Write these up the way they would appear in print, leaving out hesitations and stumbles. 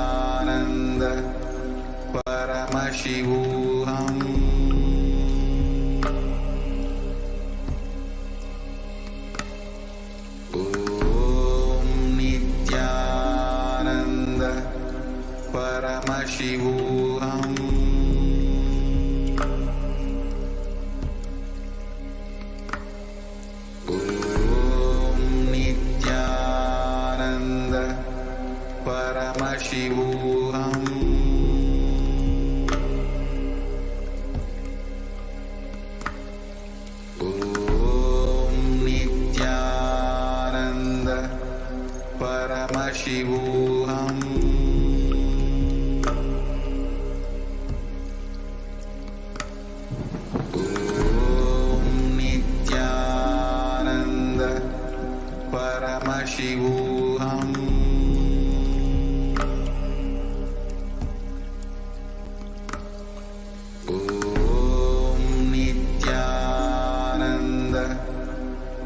Nithyananda Paramashivoham. Om Nithyananda Paramashivoham. Paramashivoham. Om Nithyananda Paramashivoham. Om Nithyananda Paramashivoham.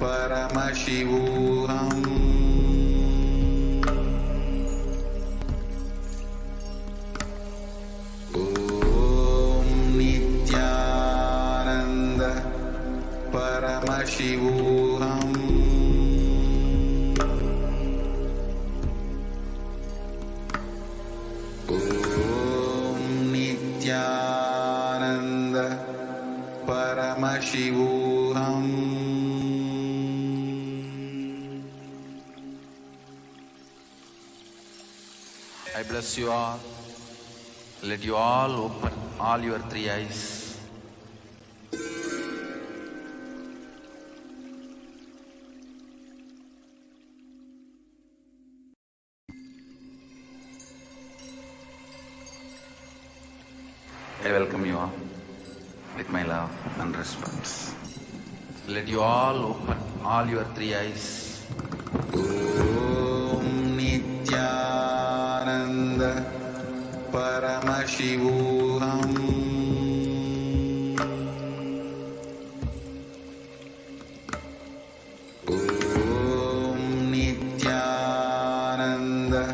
Paramashivoham. Om Nithyananda Paramashivoham. Om Nithyananda Paramashivoham. I bless you all. Let you all open all your three eyes. I welcome you all with my love and respect. Let you all open all your three eyes. Om Nithyananda Paramashivoham. Om Nithyananda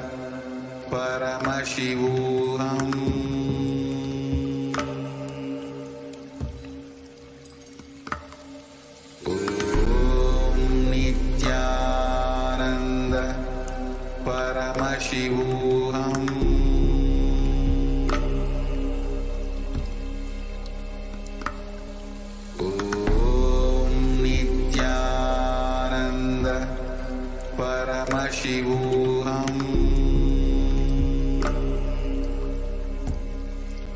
Paramashivoham. Om Nithyananda Paramashivoham. Om Nithyananda Paramashivoham. Om Nithyananda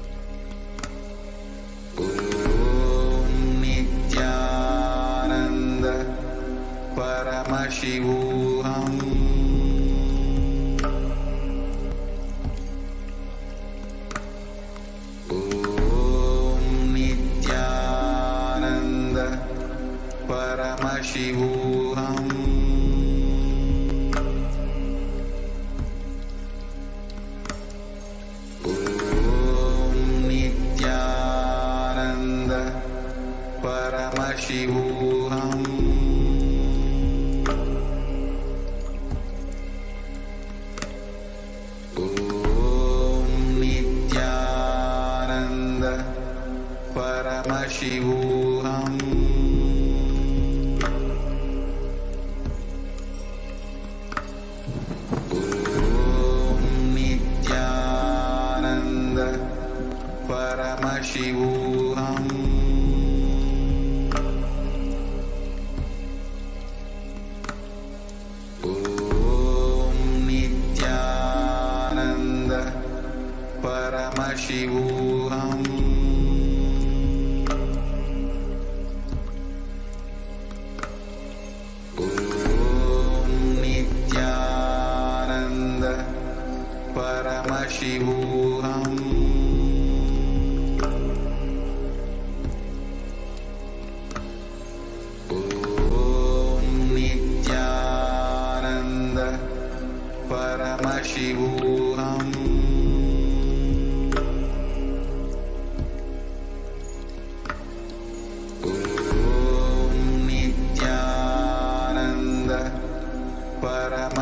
Paramashivoham. Om Nithyananda Paramashivoham. Om Nithyananda Paramashivoham. Om Nithyananda Paramashivoham. Om Nithyananda Paramashivoham. Om Nithyananda Paramashivoham.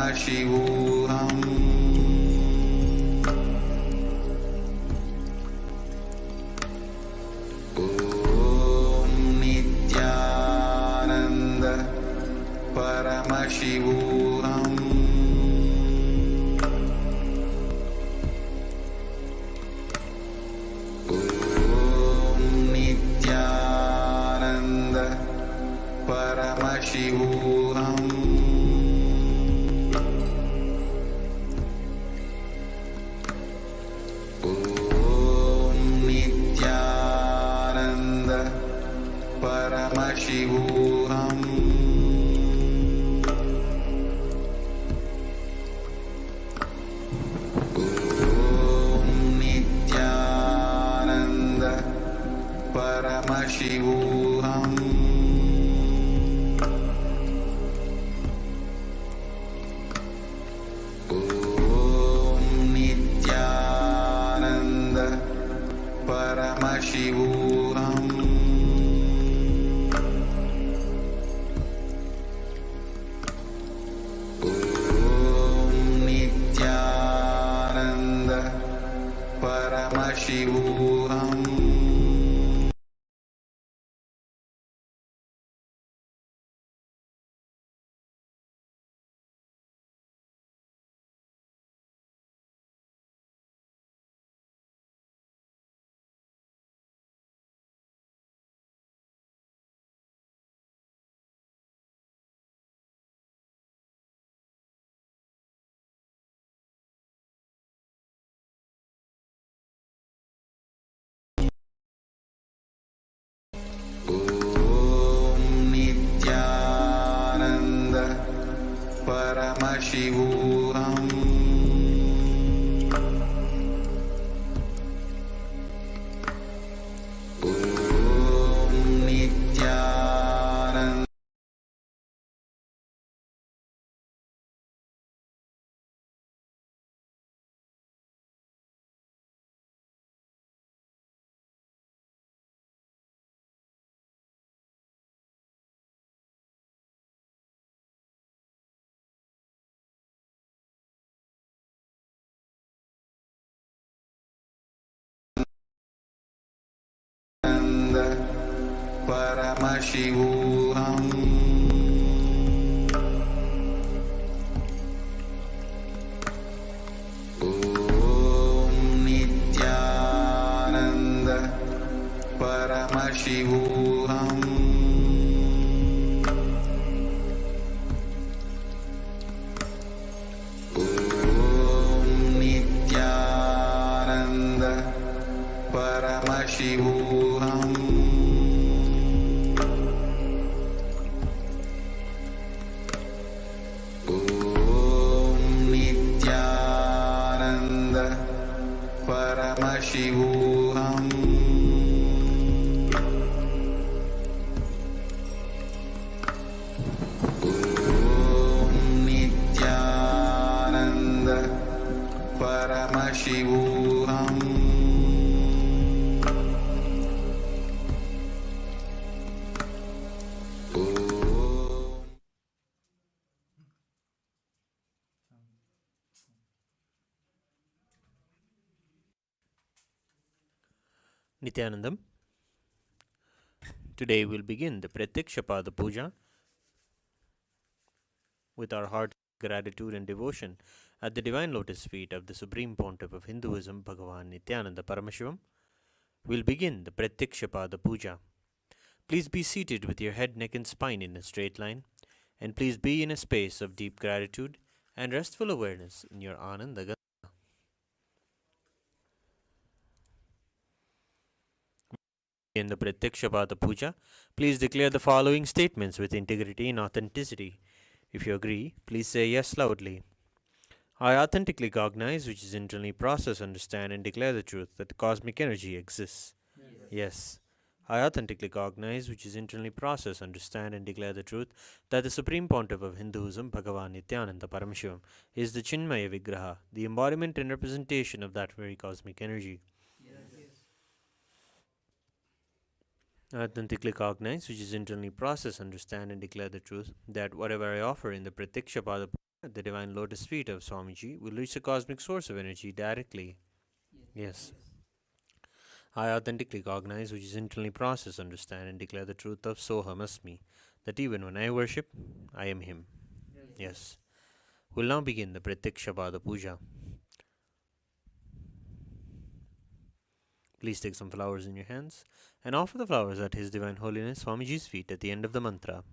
Paramashivoham. Om Nithyananda Paramashivoham. Om Nithyananda Paramashivoham. Om Nithyananda Paramashivoham. Om Nithyananda Paramashivoham. Om Nithyananda Paramashivoham. Om Nithyananda Paramashivoham. Om Nithyananda Paramashivoham. Om Nithyananda Paramashivoham. Om Nithyananda Paramashivoham. Om Nithyananda Paramashivoham. Om Nithyananda Paramashivoham. Om Nithyananda Paramashivoham. Nithyanandam. Today we'll begin the Prathyaksha Puja with our heart gratitude and devotion at the divine lotus feet of the Supreme Pontiff of Hinduism, Bhagavan Nithyananda Paramashivam. We'll begin the Prathyaksha Puja. Please be seated with your head, neck, and spine in a straight line, and please be in a space of deep gratitude and restful awareness in your Ananda Ganga. In the Prathyaksha Puja, please declare the following statements with integrity and authenticity. If you agree, please say yes loudly. I authentically cognize, which is internally process, understand, and declare the truth that the cosmic energy exists. Yes. I authentically cognize, which is internally process, understand, and declare the truth that the Supreme Pontiff of Hinduism, Bhagavan Nithyananda Paramashivam, is the Chinmaya Vigraha, the embodiment and representation of that very cosmic energy. I authentically cognize, which is internally process, understand, and declare the truth that whatever I offer in the Prathyaksha at the divine lotus feet of Swamiji will reach the cosmic source of energy directly. Yes. I authentically cognize, which is internally process, understand, and declare the truth of Soham Asmi, that even when I worship, I am Him. Yes. We'll now begin the Prathyaksha Puja. Please take some flowers in your hands and offer the flowers at His Divine Holiness Swamiji's feet at the end of the mantra.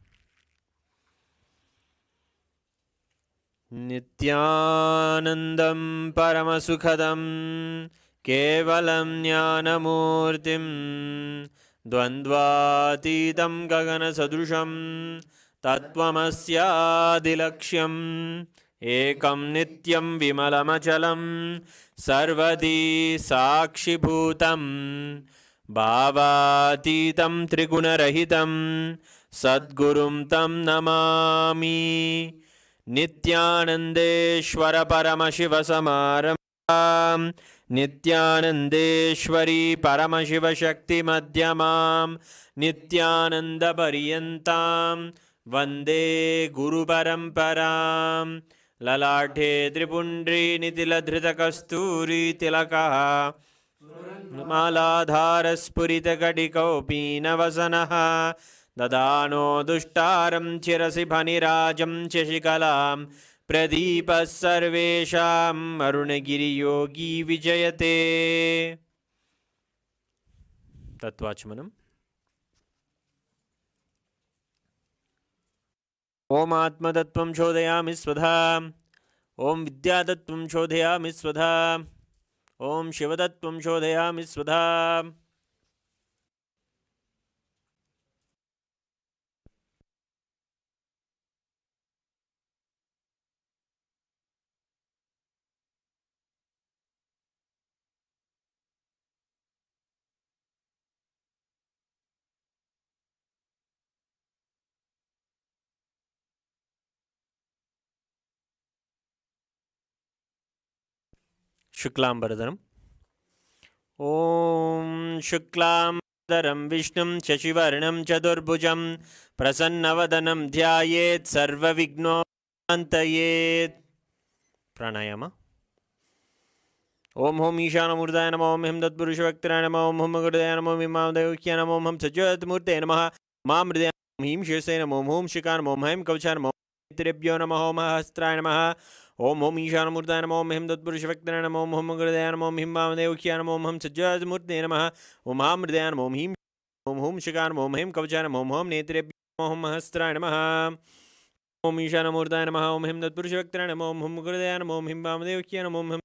Nithyanandam Paramasukhadam Kevalam Jnanamurtim Dvandvatitam Gagana Sadrusham Tattvamasyadilaksham Ekam Nityam Vimalamachalam Sarvadi Sakshibhutam Bhavatitam Trigunarahitam Sadgurum Tam Namami Nithyanandeshwara Paramashiva Samaram Nithyanandeshwari Paramashiva Shakti Madhyamam Nithyananda Pariyantam Vande Guru Paramparam Lalathe Tripundri Nitiladhrita Kasturi Tilakaha Maladharaspurita Kadikopina Vasanaha Dadano Dushtaram Chirasi Bhanirajam Cheshikalam Pradipa Sarvesham Arunagiri Yogi Vijayate. Tattvachmanam. Om Atma Tattvam Shodhayami Svadha. Om Vidya Tattvam Shodhayami Svadha. Om Shiva Tattvam Shodhayami Svadha. Shuklambaradhanam. Om Shuklambaradharam Vishnum Shashivarnam Chadurbhujam Prasannavadanam Dhyayet Sarva Vignopantayet. Pranayama. Om Hom Ishana Murdaya Namo Om Him Tatpurusha Vaktraya Namo Om Hum Gurdaya Namo Om Imam Devukya Namo Om Hum Sajjat Murte Namaha Mam Mridaya Om Him Shirsaya Namo Om Hum Shikar Namo Om Him Kavcha Namo Trebhyo Namo Om Hastraya Namaha Om Hom Ishana Murdaya Namo Om Him Tatpurusha Vaktraya Namo Om Hum Gurdaya Namo Om Imam Devukya Namo Om Hum Sajjat Murte Namaha Om Mam Mridaya Namo Om Him Om Hum Shikar Namo Om Him Kavcha Namo Om Hum Netrebhyo Namo Om Hastraya Namaha Om Ishana Murdaya Namo Om Him Tatpurusha Vaktraya Namo Om Hum Gurdaya Namo Om Imam Devukya Namo Om Hum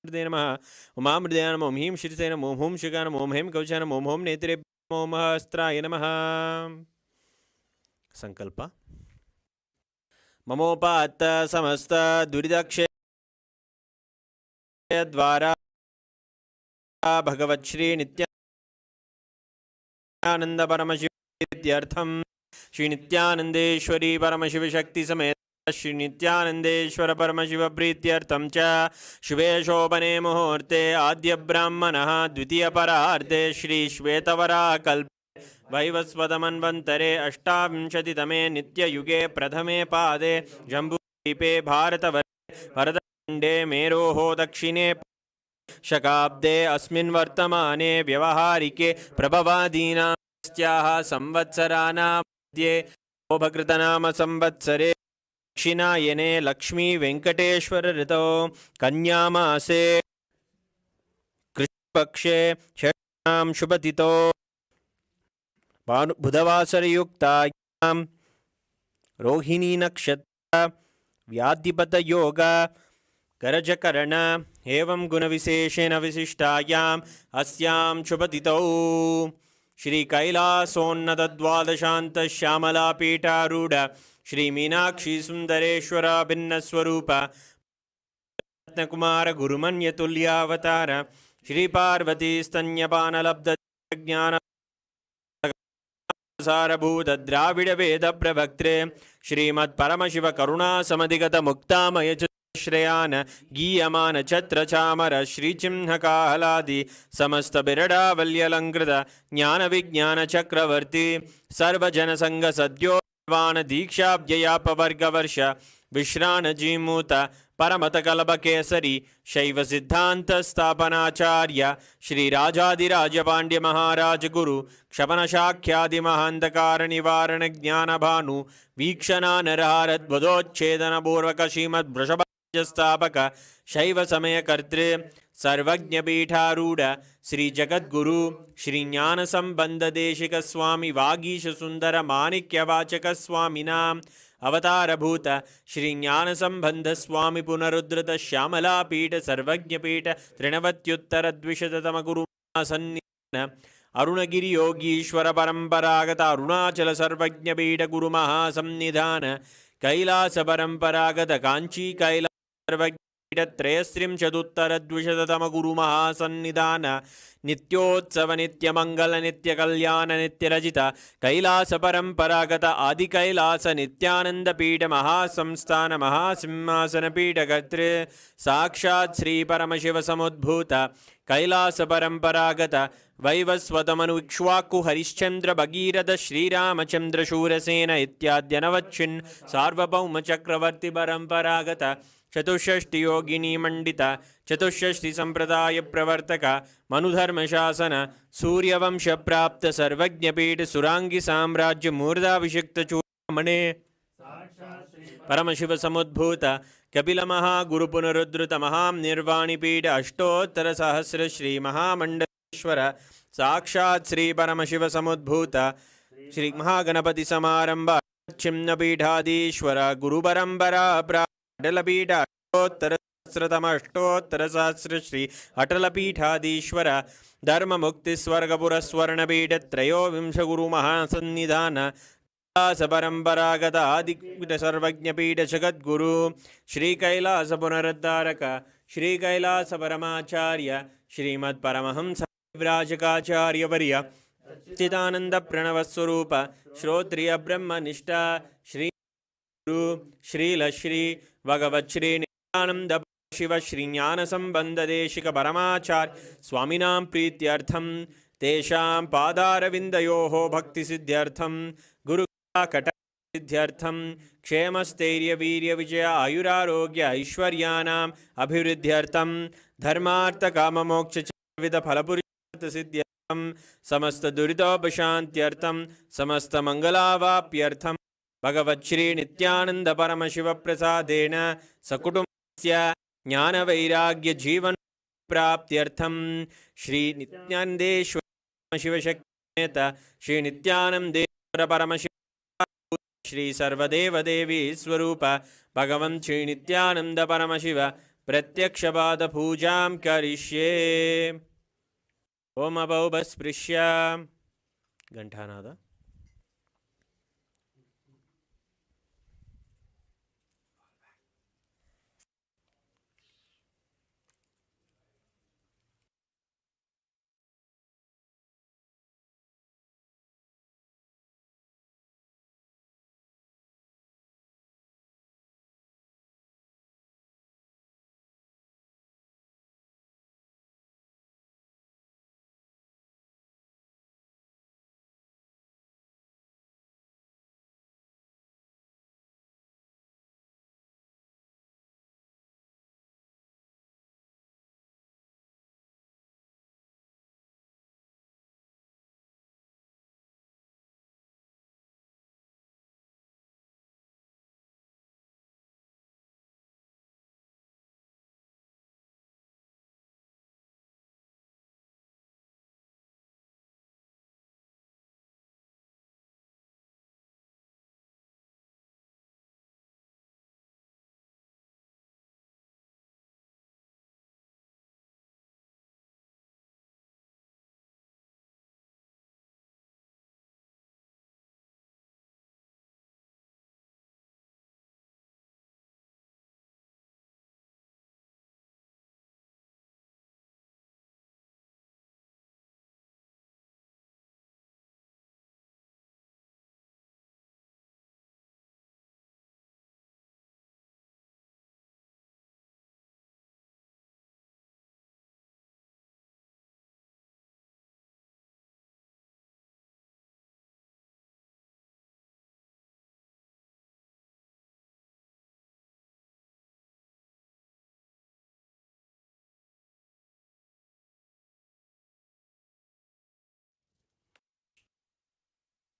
Namaha Om Amridaya Namo Om Him Shirsaya Namo Om Hum Shikar Namo Om Him Kavcha Namo Om Hum Netrebhyo Namo Om Hastraya Namaha. Sankalpa. Mamopata Samasta Duridakshe Dvara Bhagavat Shri Nithyananda Paramashivatyartham Shri Nithyanandeshwari Paramashiva Shakti Samet Shri Nithyanandeshwara Paramashiva Prityartham Cha Shubhe Shobhane Muhurte Adya Brahmanaha Dvitiya Pararthe Shri Shvetavara Kalpe Vaivasvadamanvantare Ashtavinshaditame Nitya Yuge Prathame Pade Jambudvipe Bharatavare Bharatkhande Meroho Dakshine Shakabde Asmin Vartamane Vyavaharike Prabhavadina Styaha Samvatsarana Madhye Obhakritanama Samvatsare Dakshinayane Lakshmi Venkateshwara Rito Kanyamase Krishpakshe Shanam Shubhatito Budhavasarayukta Rohini Nakshatra Vyadipata Yoga Garajakarana Evam Gunavisheshena Visishtayam Asyam Shubhatito Shri Kailasonnata Dvadashanta Shyamala Pita Ruda Shri Meenakshi Sundareshwara Bhinnaswarupa Ratnakumara Gurumanya Tulyavatara Shri Parvati Stanyapana Labda Jnana Sarabhuta Dravida Veda Pravaktre Shrimad Paramashiva Karuna Samadhigata Muktamaya Shreyana Giyamana Chatra Chamara Shri Chimhaka Haladi Samasta Birada Valyalankrita Jnana Vijnana Chakravarti Sarva Janasanga Sadyo Vana Diksha Bhyaya Pavarga Varsha विश्राणजीमूत परमतकलभकेसरी शैवसिद्धान्तस्थापनाचार्य श्रीराजाधिराजपाण्ड्यमहाराजगुरु क्षपणशाख्यादिमहान्धकारनिवारणज्ञानभानु वीक्षणानरहारद्वदोच्छेदनपूर्वक श्रीमद्वृषभस्थापक शैवसमयकर्तृ सर्वज्ञपीठारूढ श्रीजगद्गुरु श्रीज्ञानसम्बन्धदेशिकस्वामि वागीशसुन्दरमाणिक्यवाचकस्वामिनाम् अवतारभूत श्रीज्ञानसम्बन्धस्वामि पुनरुद्धृत श्यामलापीठ सर्वज्ञपीठ त्रिणवत्युत्तरद्विशततमगुरुसन्निधान अरुणगिरियोगीश्वर परम्परागत अरुणाचल सर्वज्ञपीठ गुरुमहासन्निधान कैलास परम्परागत काञ्ची कैलास सर्वज्ञपीठ त्रयस्त्रिंशदुत्तरद्विशततमगुरुमहासन्निधान नित्योत्सव नित्यमंगल नित्यकल्याण नित्यरजित कैलास परंपरागत आदि कैलास नित्यानंद पीठ महासंस्थान महासिंहासन पीठ कर्तृ साक्षात् श्री परमशिव समुद्भूत कैलास परंपरागत वैवस्वतमनु इक्ष्वाकु हरिश्चंद्र भगीरथ श्रीरामचंद्र शूरसेन इत्याद्यनवच्छिन् सार्वभौम चक्रवर्ती परंपरागत चतुष्षष्टि योगिनी मंडित चतुष्षष्टि संप्रदाय प्रवर्तक मनुधर्मशासन सूर्यवंश प्राप्त सर्वज्ञपीठ सुरांगी साम्राज्य मूर्धाभिषिक्त चूड़ामणे परमशिव समुद्भूत कपिल महागुरु पुनरुद्धृत महानिर्वाणिपीठ अष्टोत्तर सहस्र श्री महामंडलेश्वर साक्षात् श्री परमशिव समुद्भूत श्री महागणपति समारंभ छिन्नपीठाधीश्वर गुरु परंपरा अटलपीठ अष्टोत्तर सहस्र श्री अटलपीठाधीश्वर धर्म मुक्ति स्वर्ग पुरस्वर्णपीठ त्रयोविंश गुरु महासन्निधान कैलास परंपरागत आदिपीठ सर्वज्ञपीठ जगद्गुरु श्री कैलास पुनरुद्धारक श्री कैलास परमाचार्य श्रीमद् परमहंस विराजकाचार्य वर्य चिदानंद प्रणव स्वरूप श्रोत्रिय ब्रह्मनिष्ठा श्री गुरु श्रील श्री भगवत् श्री नित्यानंद शिव श्री ज्ञान संबंध देशिक परमाचार्य स्वामिनां प्रीत्यर्थम तेषां पादारविन्दयोः भक्ति सिद्ध्यर्थम गुरु कटा सिद्ध्यर्थम क्षेमस्थैर्य वीर्य विजय आयुरारोग्य ऐश्वर्याणाम् अभिवृद्ध्यर्थम धर्मार्थ काम मोक्ष विविध फलपुरुषार्थ सिद्ध्यर्थम समस्त दुरितोपशान्त्यर्थम समस्त मंगलावाप्यर्थम भगवच्छ्री नित्यानंद परमशिव प्रसादेन सकुटुम्बस्य ज्ञानवैराग्य जीवन प्राप्त्यर्थम श्री नित्यानंदेश्वर शिवशक्तिमेत श्री नित्यानंदेश्वर परमशिव श्री सर्वदेव देवी स्वरूप भगवन् श्री नित्यानंद परमशिव प्रत्यक्षपाद पूजां करिष्ये। ओम अभौपस्पृश्य घंटानाद।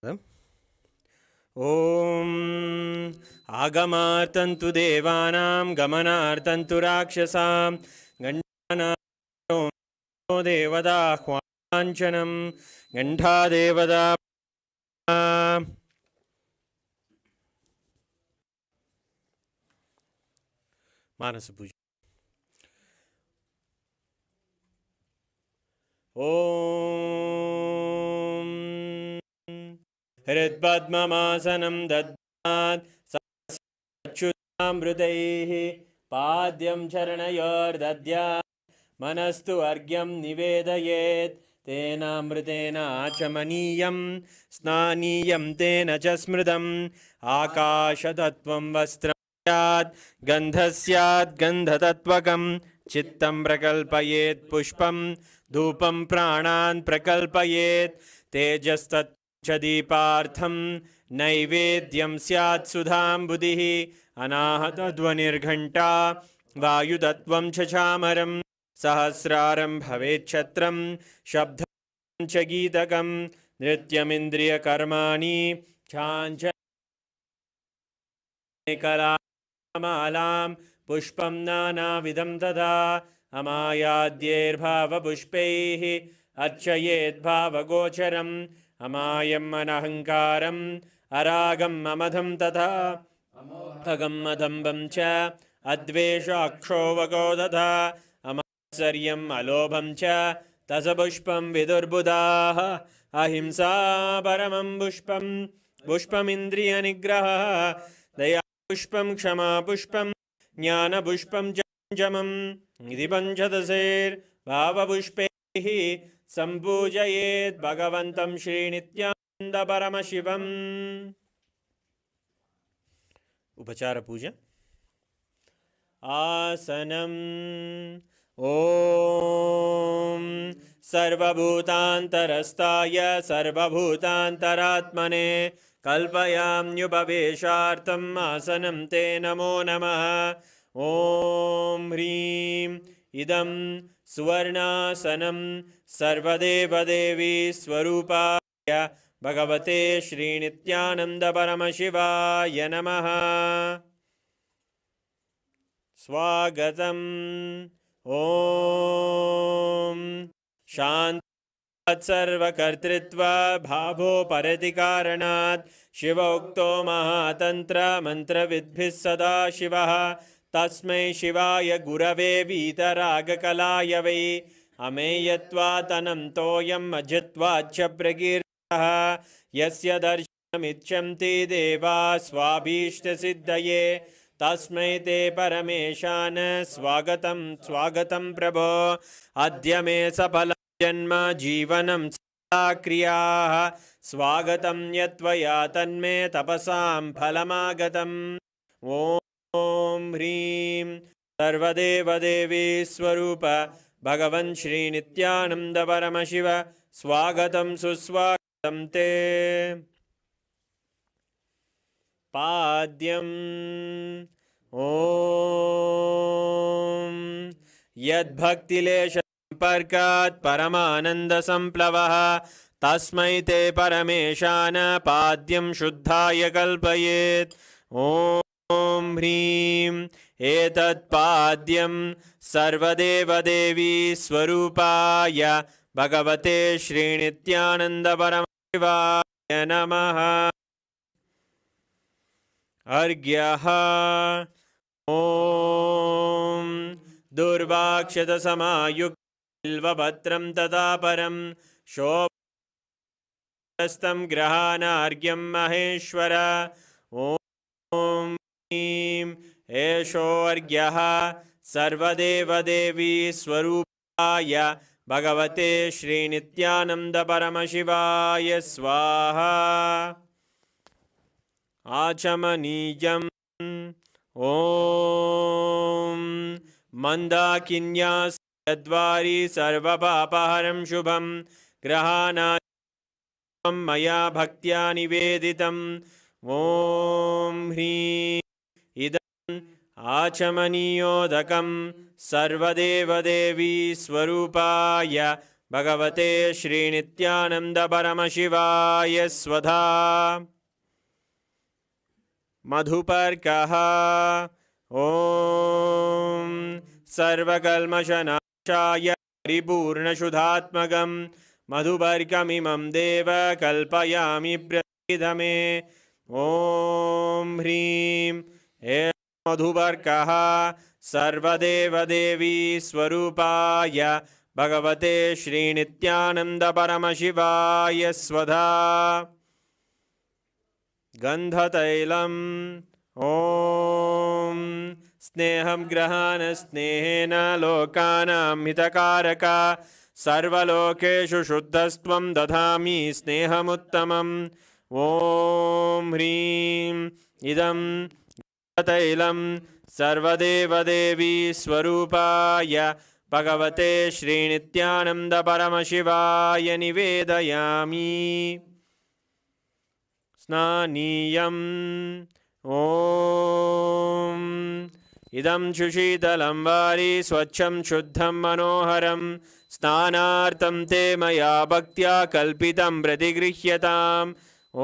ॐ आगमार्तन्तु देवानां गमनार्तन्तु राक्षसां गण्डानां देवदाह्वाञ्छनं गण्डादेवदा मानसपूजा। ॐ हृत्पद्ममासनं दद्यात् सच्युतामृतैः पाद्यं चरणयोर्दद्यात् मनस्तु अर्घ्यं निवेदयेत् तेनामृतेन आचमनीयं स्नानीयं तेन च स्मृतम् आकाशतत्त्वं वस्त्रं स्यात् गन्धः स्यात् गन्धतत्त्वकं चित्तं प्रकल्पयेत् पुष्पं धूपं प्राणान् प्रकल्पयेत् तेजस्तत् च दीपार्थं नैवेद्यं स्यात् सुधाम्बुधिः अनाहतध्वनिर्घण्टा वायुतत्त्वं च चामरं सहस्रारं भवेच्छत्रं शब्दं च गीतकं नृत्यमिन्द्रियकर्माणि कलामालां पुष्पं नानाविधं तथा अमायाद्यैर्भावपुष्पैः अर्चयेद्भावगोचरम् अमायम् अनहङ्कारम् अरागम् अमधं तथा अगम् अदम्बं च अद्वेषाक्षोभगो तथा अमात्सर्यम् अलोभं च तसपुष्पं विदुर्बुधाः अहिंसा परमं पुष्पं पुष्पमिन्द्रियनिग्रहः दया पुष्पं क्षमा पुष्पं ज्ञानपुष्पं च पञ्चमम् इति पञ्चदशैर्भावपुष्पैः सम्पूजयेत् भगवन्तं श्रीनित्यानन्दपरमशिवम्। उपचार पूजा। आसनम् ॐ सर्वभूतान्तरस्ताय सर्वभूतान्तरात्मने कल्पयाम्युपवेशार्थम् आसनं ते नमो नमः। ॐ ह्रीं इदं सुवर्णासनं सर्वदेवदेवी स्वरूपाय भगवते श्रीनित्यानन्दपरमशिवाय नमः। स्वागतम्। ॐ शान्तात् सर्वकर्तृत्वा भावोपरति कारणात् शिवोक्तो महातन्त्र मन्त्रविद्भिः सदा शिवः तस्मै शिवाय गुरवे वीतरागकलाय वै अमेयत्वात् तोयम् अजित्वाच्च प्रकीर्तितः यस्य दर्शनमिच्छन्ति देवा स्वाभीष्टसिद्धये तस्मै ते परमेशान स्वागतं स्वागतं प्रभो। अद्य मे सफलं जन्म जीवनं सदा क्रियाः स्वागतं यत्त्वया तन्मे तपसां फलमागतम्। ॐ ह्रीं सर्वदेवदेवी स्वरूप भगवन् श्रीनित्यानन्दपरमशिव स्वागतं सुस्वागतं ते। पाद्यम् ॐ यद्भक्तिलेशसम्पर्कात् परमानन्दसम्प्लवः तस्मै ते परमेशान पाद्यं शुद्धाय कल्पयेत्। ॐ ह्रीं एतत्पाद्यं सर्वदेवदेवी स्वरूपाय भगवते श्रीनित्यानन्दपरमशिवाय नमः। अर्घ्यः ॐ दुर्वाक्षतसमायुक्तबिल्वपत्रं तथा परं शोभस्तं ग्रहाणार्घ्यं महेश्वर। ॐ ह्रीं एषोऽर्घ्यः सर्वदेवदेवी स्वरूपाय भगवते श्रीनित्यानन्दपरमशिवाय स्वाहा। आचमनीयम् ॐ मन्दाकिन्यासद्वारि सर्वपापहरं शुभं ग्रहाणां मया भक्त्या निवेदितम्। ॐ ह्रीं इदम् आचमनीयोदकं सर्वदेवदेवी स्वरूपाय भगवते श्रीनित्यानन्द परमशिवाय स्वधा मधुपर्कः ॐ सर्वकल्मषनाशाय परिपूर्णशुद्धात्मकं मधुपर्कमिमं देव कल्पयामि प्रसीदमे ॐ ह्रीं हे मधुपर्कः सर्वदेवदेवी स्वरूपाय भगवते श्रीनित्यानन्द परमशिवाय स्वधा गन्धतैलम् ॐ स्नेहं ग्रहाण स्नेहेन लोकानां हितकारक सर्वलोकेषु शुद्धस्त्वं दधामि स्नेहमुत्तमम् ॐ ह्रीं इदं तैलं सर्वदेवदेवी स्वरूपाय भगवते श्रीनित्यानन्द परमशिवाय निवेदयामि स्नानीयम् ॐ इदं शुशीतलं वारि स्वच्छं शुद्धं मनोहरं स्नानार्थं ते मया भक्त्या कल्पितं प्रतिगृह्यताम्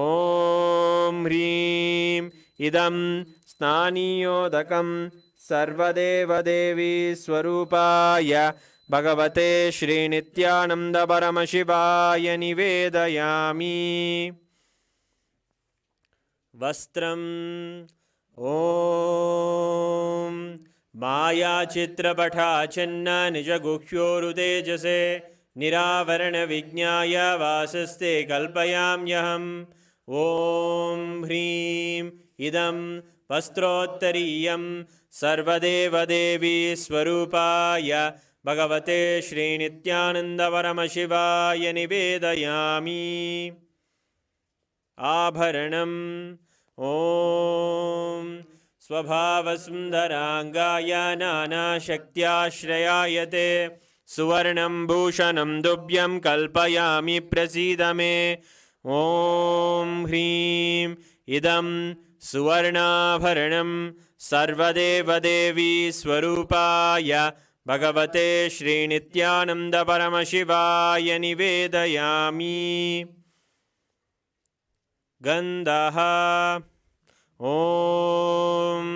ॐ ह्रीं इदं स्नानीयोदकं सर्वदेवदेवी स्वरूपाय भगवते श्रीनित्यानन्द परमशिवाय निवेदयामि वस्त्रम् ॐ मायाचित्रपटाच्छन्न निजगुह्योरुतेजसे निरावरणविज्ञाय वासस्ते कल्पयाम्यहम् ॐ ह्रीं इदं वस्त्रोत्तरीयं सर्वदेवदेवी स्वरूपाय भगवते श्रीनित्यानन्दपरमशिवाय निवेदयामि आभरणम् ॐ स्वभावसुन्दराङ्गाय नानाशक्त्याश्रयायते सुवर्णं भूषणं दुभ्यं कल्पयामि प्रसीद मे ॐ ह्रीं इदं सुवर्णाभरणं सर्वदेवदेवी स्वरूपाय भगवते श्रीनित्यानन्दपरमशिवाय निवेदयामि गन्धः ॐ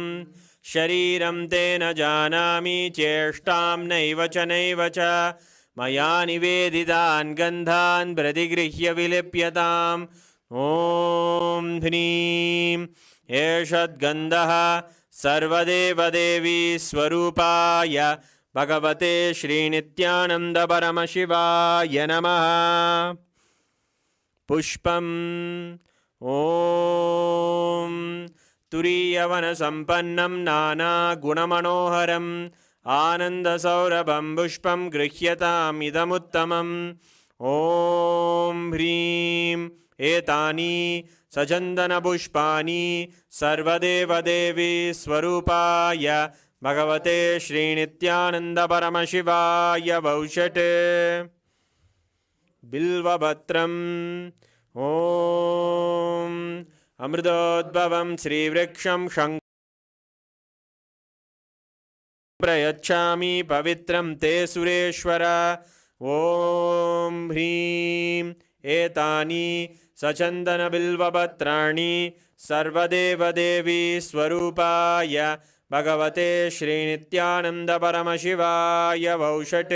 शरीरं ते न जानामि चेष्टां नैव च मया निवेदितान् गन्धान् प्रतिगृह्य विलिप्यताम् ॐ ह्रीं एषद्गन्धः सर्वदेवदेवी स्वरूपाय भगवते श्रीनित्यानन्दपरमशिवाय नमः पुष्पम् ॐ तुरीयवनसम्पन्नं नानागुणमनोहरम् आनन्दसौरभं पुष्पं गृह्यताम् इदमुत्तमम् ॐ ह्रीं एतानि सचन्दनपुष्पाणि सर्वदेवदेवी स्वरूपाय भगवते श्रीनित्यानन्दपरमशिवाय वौषट् बिल्वपत्रम् ॐ अमृतोद्भवं श्रीवृक्षं प्रयच्छामि पवित्रं ते सुरेश्वर ॐ ह्रीं एतानि सचन्दनबिल्वपत्राणि सर्वदेवदेवी स्वरूपाय भगवते श्रीनित्यानन्दपरमशिवाय वौषट्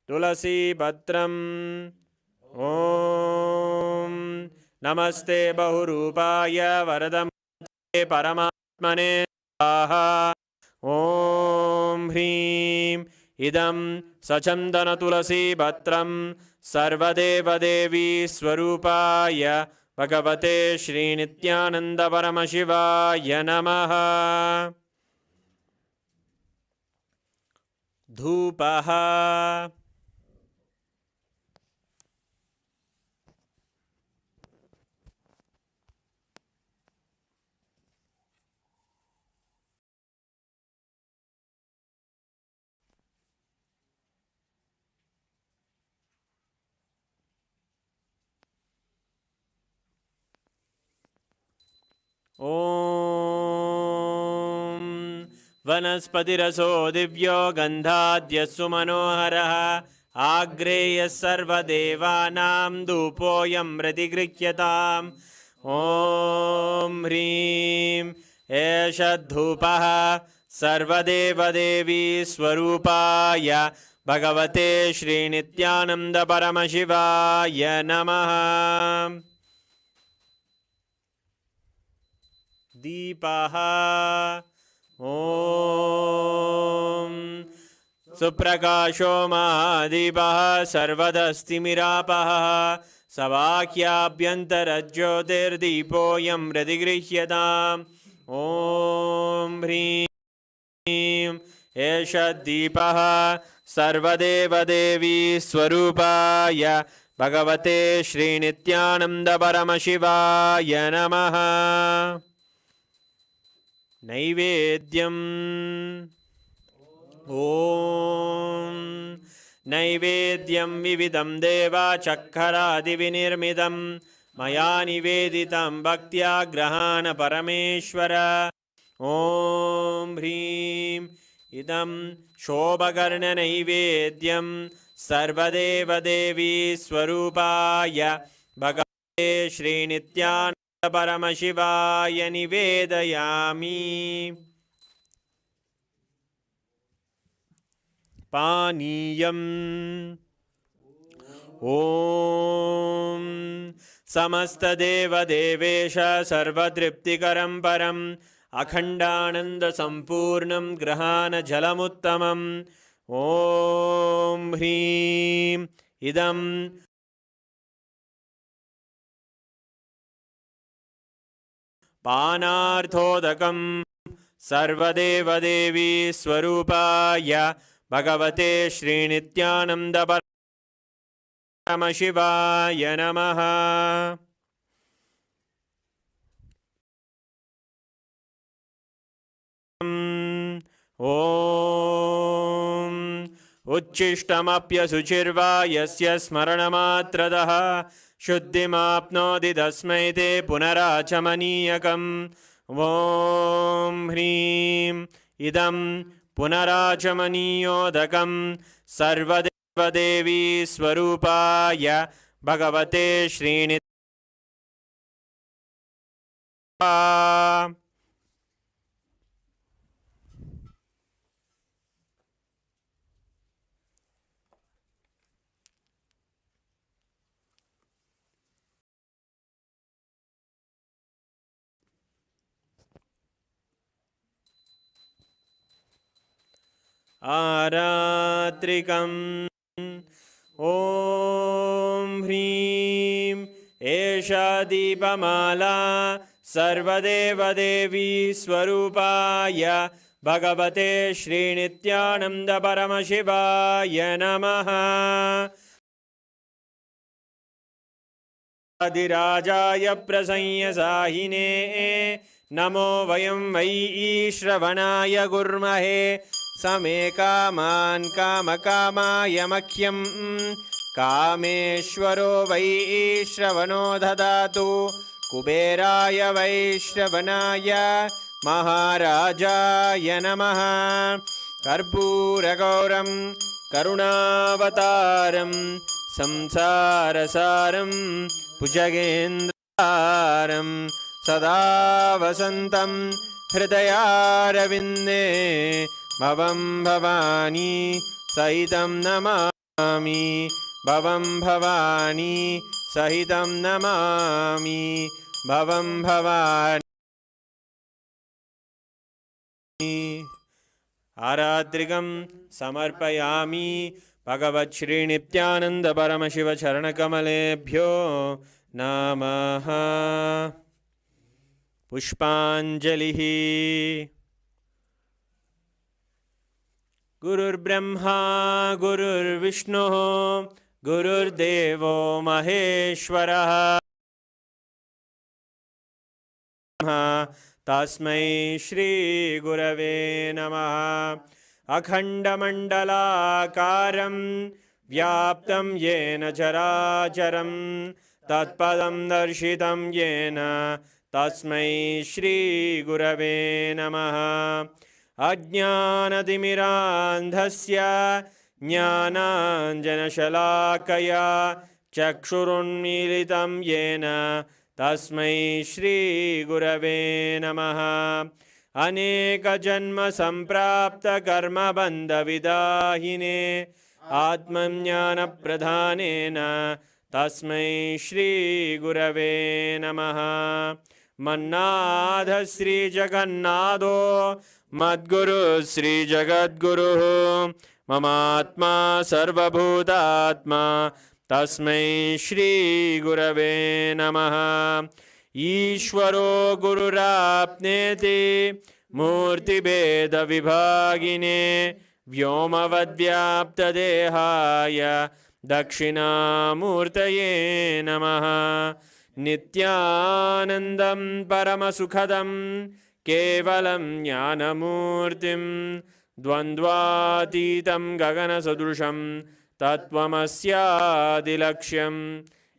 तुलसीपत्रम् ॐ नमस्ते बहुरूपाय वरदे परमात्मने स्वाहा ॐ ह्रीं इदं सचन्दनतुलसीपत्रं सर्वदेवदेवी स्वरूपाय भगवते श्रीनित्यानन्दपरमशिवाय नमः धूपः ॐ वनस्पतिरसो दिव्यो गन्धाद्यस्सु मनोहरः आग्रेयः सर्वदेवानां धूपोऽयं प्रतिगृह्यताम् ॐ ह्रीं एष धूपः सर्वदेवदेवी स्वरूपाय भगवते श्रीनित्यानन्दपरमशिवाय नमः। दीपः ॐ सुप्रकाशो महादीपः सर्वदस्तिमिरापः सवाक्याभ्यन्तरज्योतिर्दीपोऽयं प्रतिगृह्यताम् ॐ ह्रीं एष दीपः सर्वदेवदेवी स्वरूपाय भगवते श्रीनित्यानन्दपरमशिवाय नमः। नैवेद्यम् ॐ नैवेद्यं विविधं देवाचक्खरादिविनिर्मितं मया निवेदितं भक्त्या ग्रहाण परमेश्वर ॐ ह्रीं इदं शोभकर्णनैवेद्यं सर्वदेवदेवी स्वरूपाय भगवते श्रीनित्यानन्दपरमशिवाय निवेदयामि। पानीयम् ॐ समस्तदेवदेवेश सर्वतृप्तिकरं परम् अखण्डानन्दसम्पूर्णं ग्रहाणजलमुत्तमम् ॐ ह्रीं इदं पानार्थोदकं सर्वदेवदेवी स्वरूपाय भगवते श्रीनित्यानन्दपरमशिवाय नमः। ॐ उच्छिष्टमप्यशुचिर्वा यस्य स्मरणमात्रतः शुद्धिमाप्नोति तस्मै ते पुनराचमनीयकम् ॐ ह्रीं इदं पुनराचमनीयोदकं सर्वदेवदेवी स्वरूपाय भगवते श्रीनित्यानन्दपरमशिवाय आरात्रिकम् ॐ ह्रीं एषा दीपमाला सर्वदेवदेवी स्वरूपाय भगवते श्रीनित्यानन्दपरमशिवाय नमः। आदिराजाय प्रसंयसाहिने नमो वयं वै श्रवणाय गुर्महे समे कामान् कामकामाय मह्यं कामेश्वरो वै श्रवणो ददातु कुबेराय वै श्रवणाय महाराजाय नमः। कर्पूरगौरं करुणावतारं संसारसारं भुजगेन्द्रहारं सदा वसन्तं हृदयारविन्दे भवं भवानी सहितं नमामि भवं भवानी सहितं नमामि भवं भवानी। आरात्रिकं समर्पयामि भगवच्छ्रीनित्यानन्दपरमशिवचरणकमलेभ्यो नमः। पुष्पाञ्जलिः। गुरुर्ब्रह्मा गुरुर्विष्णुः गुरुर्देवो महेश्वरः तस्मै श्रीगुरवे नमः। अखण्डमण्डलाकारं व्याप्तं येन चराचरं तत्पदं दर्शितं येन तस्मै श्रीगुरवे नमः। अज्ञानतिमिरान्धस्य ज्ञानाञ्जनशलाकया चक्षुरुन्मीलितं येन तस्मै श्रीगुरवे नमः। अनेकजन्मसम्प्राप्तकर्मबन्धविदाहिने आत्मज्ञानप्रधानेन तस्मै श्रीगुरवे नमः। मन्नाथ श्रीजगन्नाथो मद्गुरु श्रीजगद्गुरुः ममात्मा सर्वभूतात्मा तस्मै श्रीगुरवे नमः। ईश्वरो गुरुराप्नेति मूर्तिभेदविभागिने व्योमवद्व्याप्तदेहाय दक्षिणामूर्तये नमः। नित्यानन्दं परमसुखदं केवलं ज्ञानमूर्तिं द्वन्द्वातीतं गगनसदृशं तत्त्वमस्यादिलक्ष्यम्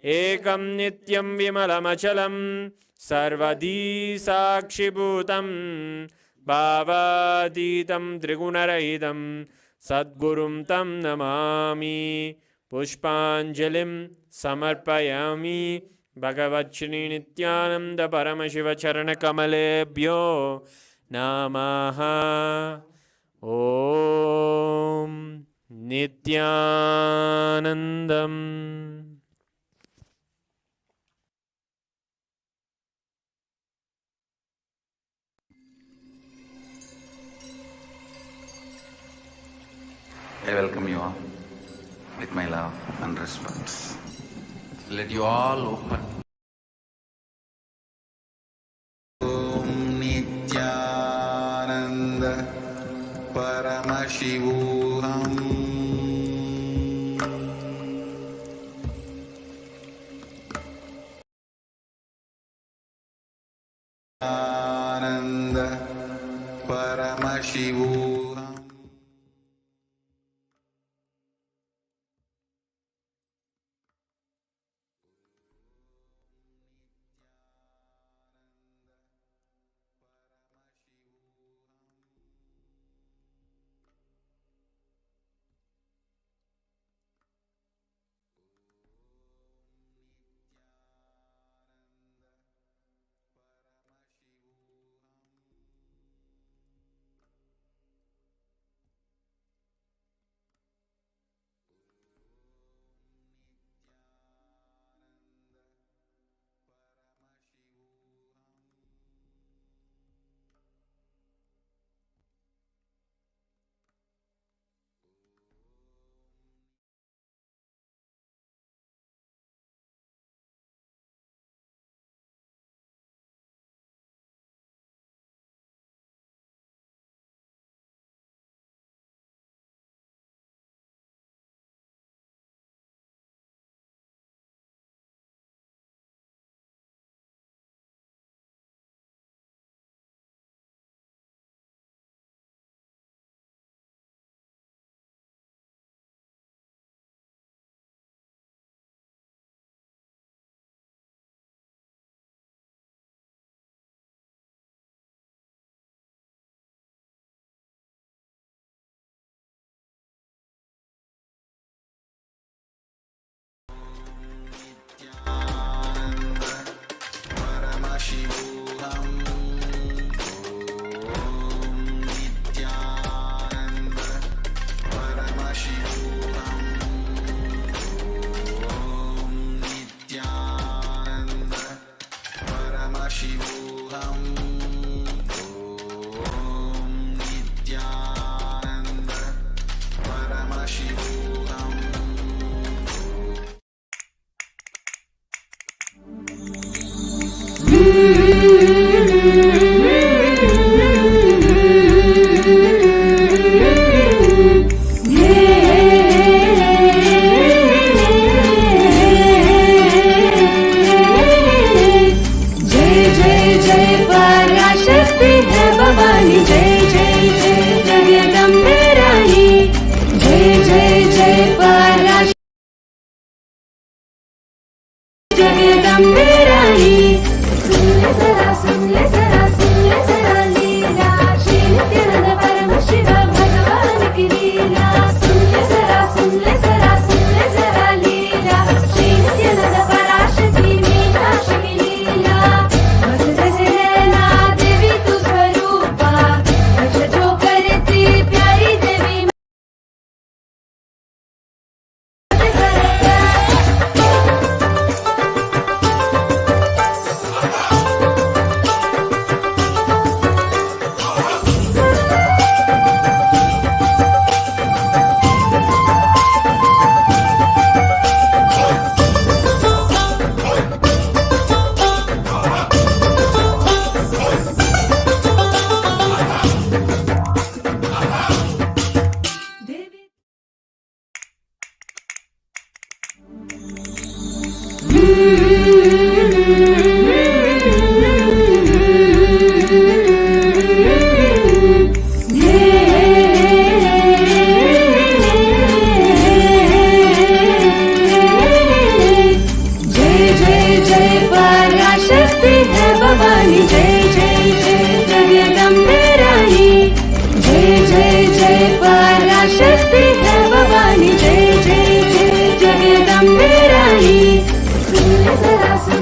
एकं नित्यं विमलमचलं सर्वदी साक्षिभूतं भावातीतं त्रिगुणरहितं सद्गुरुं तं नमामि। पुष्पाञ्जलिं समर्पयामि भगवच्छ्री नित्यानन्द परमशिवचरणकमलेभ्यो नमः। ॐ नित्यानन्दम्। I welcome you all with my love and respect. Let you all open. ॐ नित्यानन्द परमशिवोऽहम्। आनन्द परमशिवोऽहम्।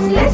वन्दे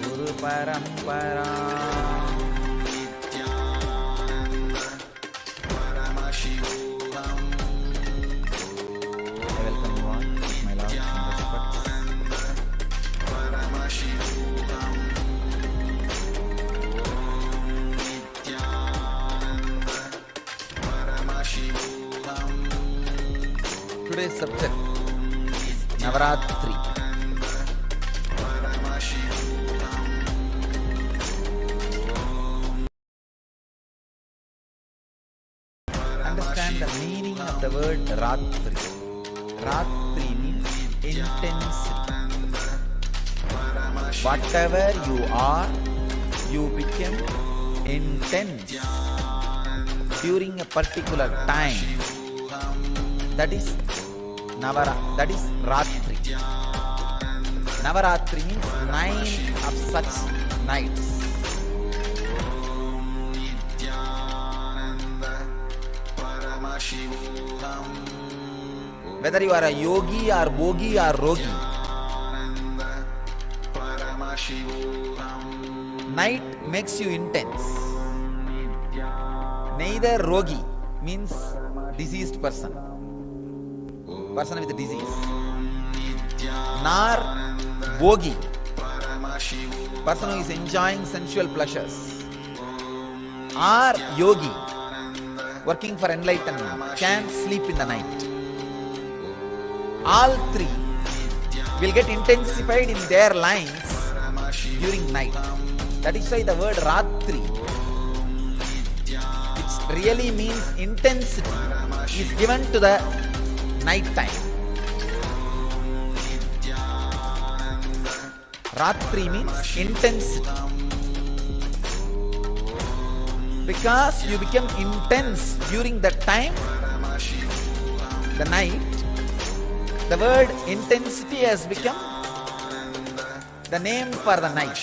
गुरुपरम्परा। Welcome you all, my love and respect. Today's subject is Navaratri. Understand the meaning of the word Ratri. Ratri means intensity. Whatever you are, you become intense during a particular time. That is Ratri. Navaratri means 9 of such nights. Whether you are a yogi or bogi or rogi, night makes you intense. Neither rogi means diseased person with disease, nor bogi, person who is enjoying sensual pleasures, or yogi, working for enlightenment, can't sleep in the night. All three will get intensified in their lines during night. That is why the word Ratri, which really means intensity, is given to the night time. Ratri means intensity. Because you become intense during the time, the night, the word intensity has become the name for the night.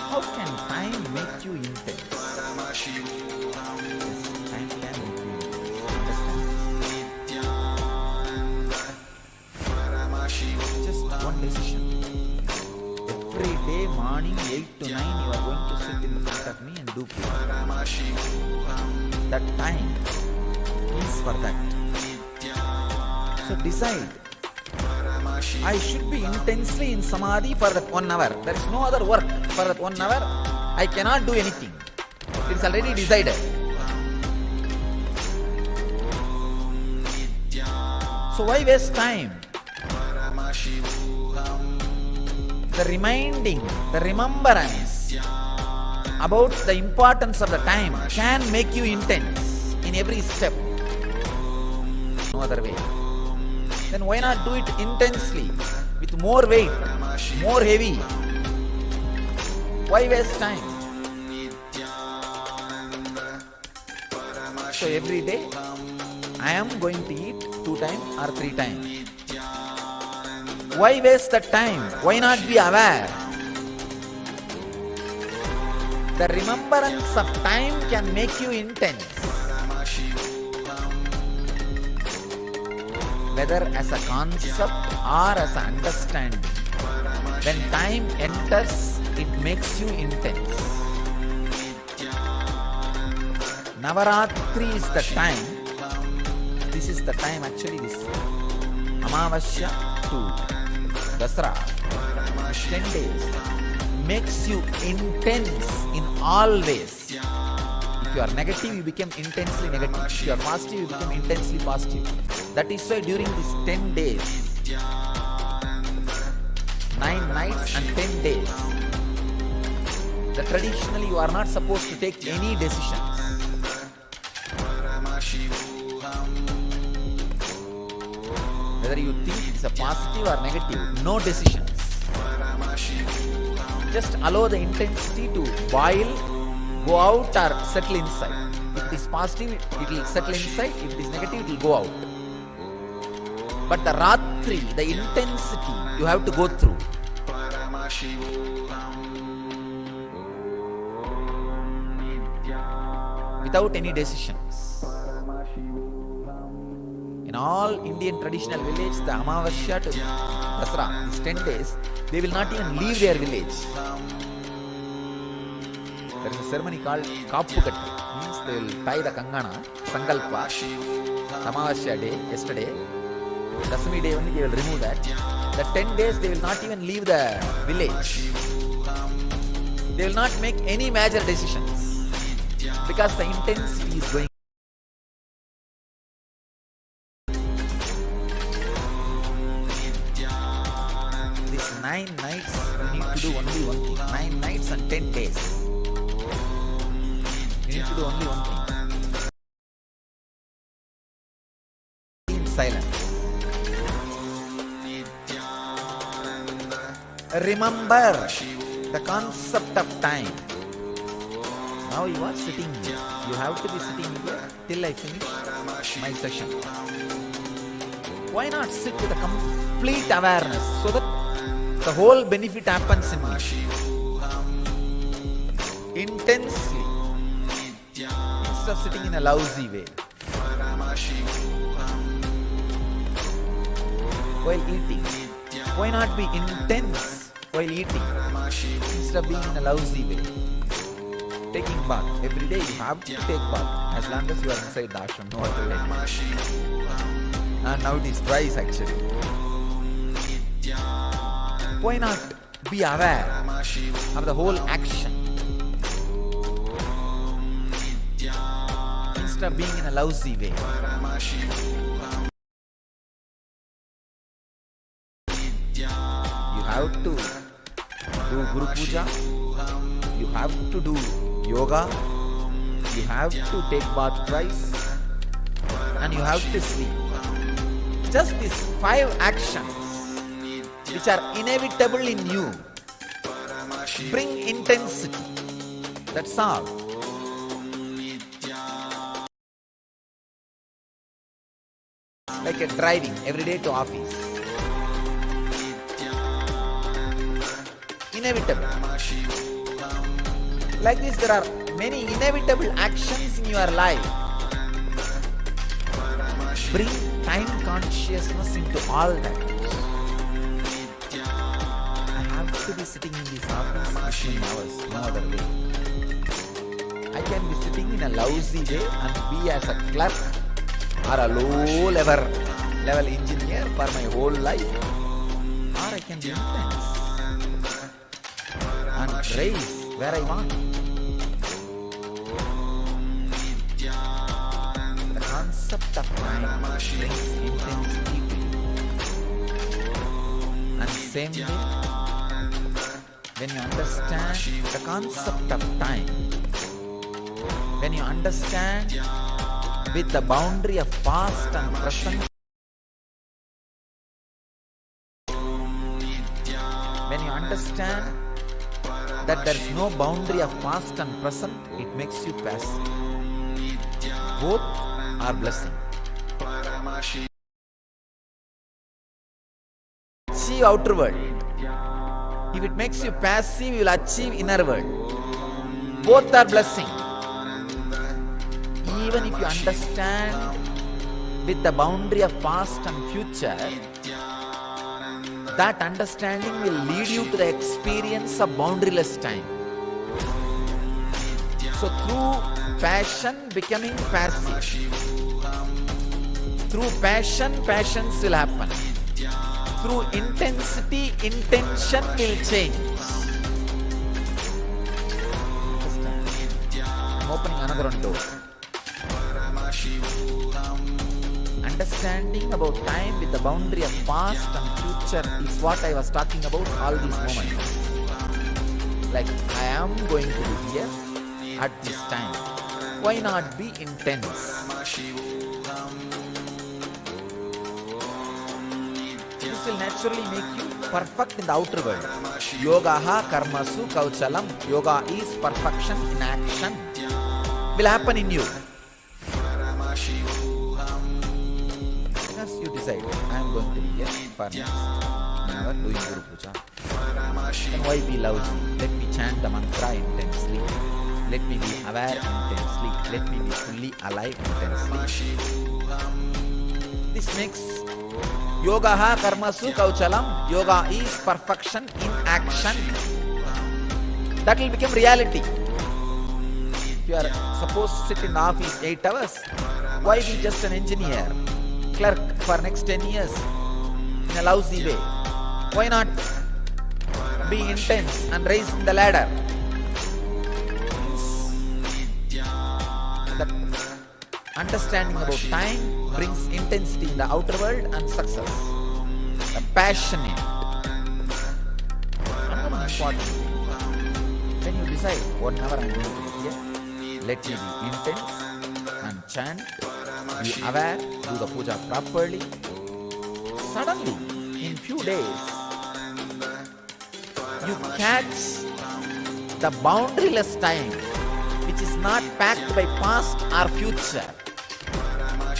How can time make you intense? Yes, time can make you intense. Understand? Just one decision. Every day morning 8 to 9 you are going to sit in front of me and do prayer. That time is for that. So decide. I should be intensely in samadhi for that 1 hour. There is no other work for that 1 hour. I cannot do anything. It is already decided. So why waste time? The reminding, the remembrance about the importance of the time can make you intense in every step. No other way. Then why not do it intensely, with more weight, more heavy? Why waste time? So every day I am going to eat 2 times or 3 times. Why waste the time? Why not be aware? The remembrance of time can make you intense. Whether as a concept or as an understanding. When time enters, it makes you intense. Navaratri is the time. This is the time actually, this Amavasya to Dasara, 10 days, makes you intense in all ways. If you are negative, you become intensely negative. If you are positive, you become intensely positive. That is why during these 10 days, 9 nights and 10 days, that traditionally you are not supposed to take any decisions. Whether you think it is a positive or negative, no decisions. Just allow the intensity to boil, go out or settle inside. If it is positive, it will settle inside. If it is negative, it will go out. But the Ratri, the intensity, you have to go through. Without any decisions. In all Indian traditional villages, the Amavasya to Dasara, these 10 days, they will not even leave their village. There is a ceremony called Kappukatti. Means they will tie the Kangana, Sankalpa, Amavasya day, yesterday. Dasami day only they will remove that. The 10 days they will not even leave the village. They will not make any major decisions. Because the intensity is going. These 9 nights you need to do only one thing. 9 nights and 10 days. You need to do only one thing. In silence. Remember the concept of time. Now you are sitting here. You have to be sitting here till I finish my session. Why not sit with a complete awareness so that the whole benefit happens in me? Intensely. Instead of sitting in a lousy way. While eating. Why not be intense while eating? Instead of being in a lousy way. Taking bath. Every day you have to take bath. As long as you are inside the ashram. No other way. And now it is twice actually. Why not be aware of the whole action? Instead of being in a lousy way. You have to do Guru Puja. You have to do yoga. You have to take bath twice. And you have to sleep. Just these 5 actions which are inevitable in you bring intensity. That's all. Like a driving every day to office. Inevitable. Like this, there are many inevitable actions in your life. Bring time consciousness into all that. I have to be sitting in this office 15 hours, no other way. I can be sitting in a lousy way and be as a clerk or a low level engineer for my whole life. Or I can be intense and raise where I want. The concept of time brings intensity to you. And same way, when you understand the concept of time, when you understand with the boundary of past and present, when you understand that there is no boundary of past and present, it makes you passive. Both are blessing. Achieve outer world. If it makes you passive, you will achieve inner world. Both are blessing. Even if you understand with the boundary of past and future, that understanding will lead you to the experience of boundaryless time. So through passion becoming passive, through passion, passions will happen. Through intensity, intention will change. I'm opening another door. Understanding about time with the boundary of past and future is what I was talking about all these moments. Like, I am going to be here at this time. Why not be intense? This will naturally make you perfect in the outer world. Yogaha karmasu kauchalam. Yoga is perfection in action. Will happen in you. Because you decide, I am going to be here for next 1 hour doing Guru Puja. Then why be lousy? Let me chant the mantra intensely. Let me be aware intensely. Let me be fully alive intensely. This makes Yogaha karmasu kauchalam. Yoga is perfection in action. That will become reality. If you are supposed to sit in the office 8 hours, why be just an engineer, clerk for next 10 years in a lousy way? Why not be intense and raise the ladder? The understanding about time brings intensity in the outer world and success. The passionate. Another important thing. When you decide, 1 hour I am going to be here, let me be intense and chant, be aware, do the puja properly. Suddenly, in few days, you catch the boundaryless time, which is not packed by past or future.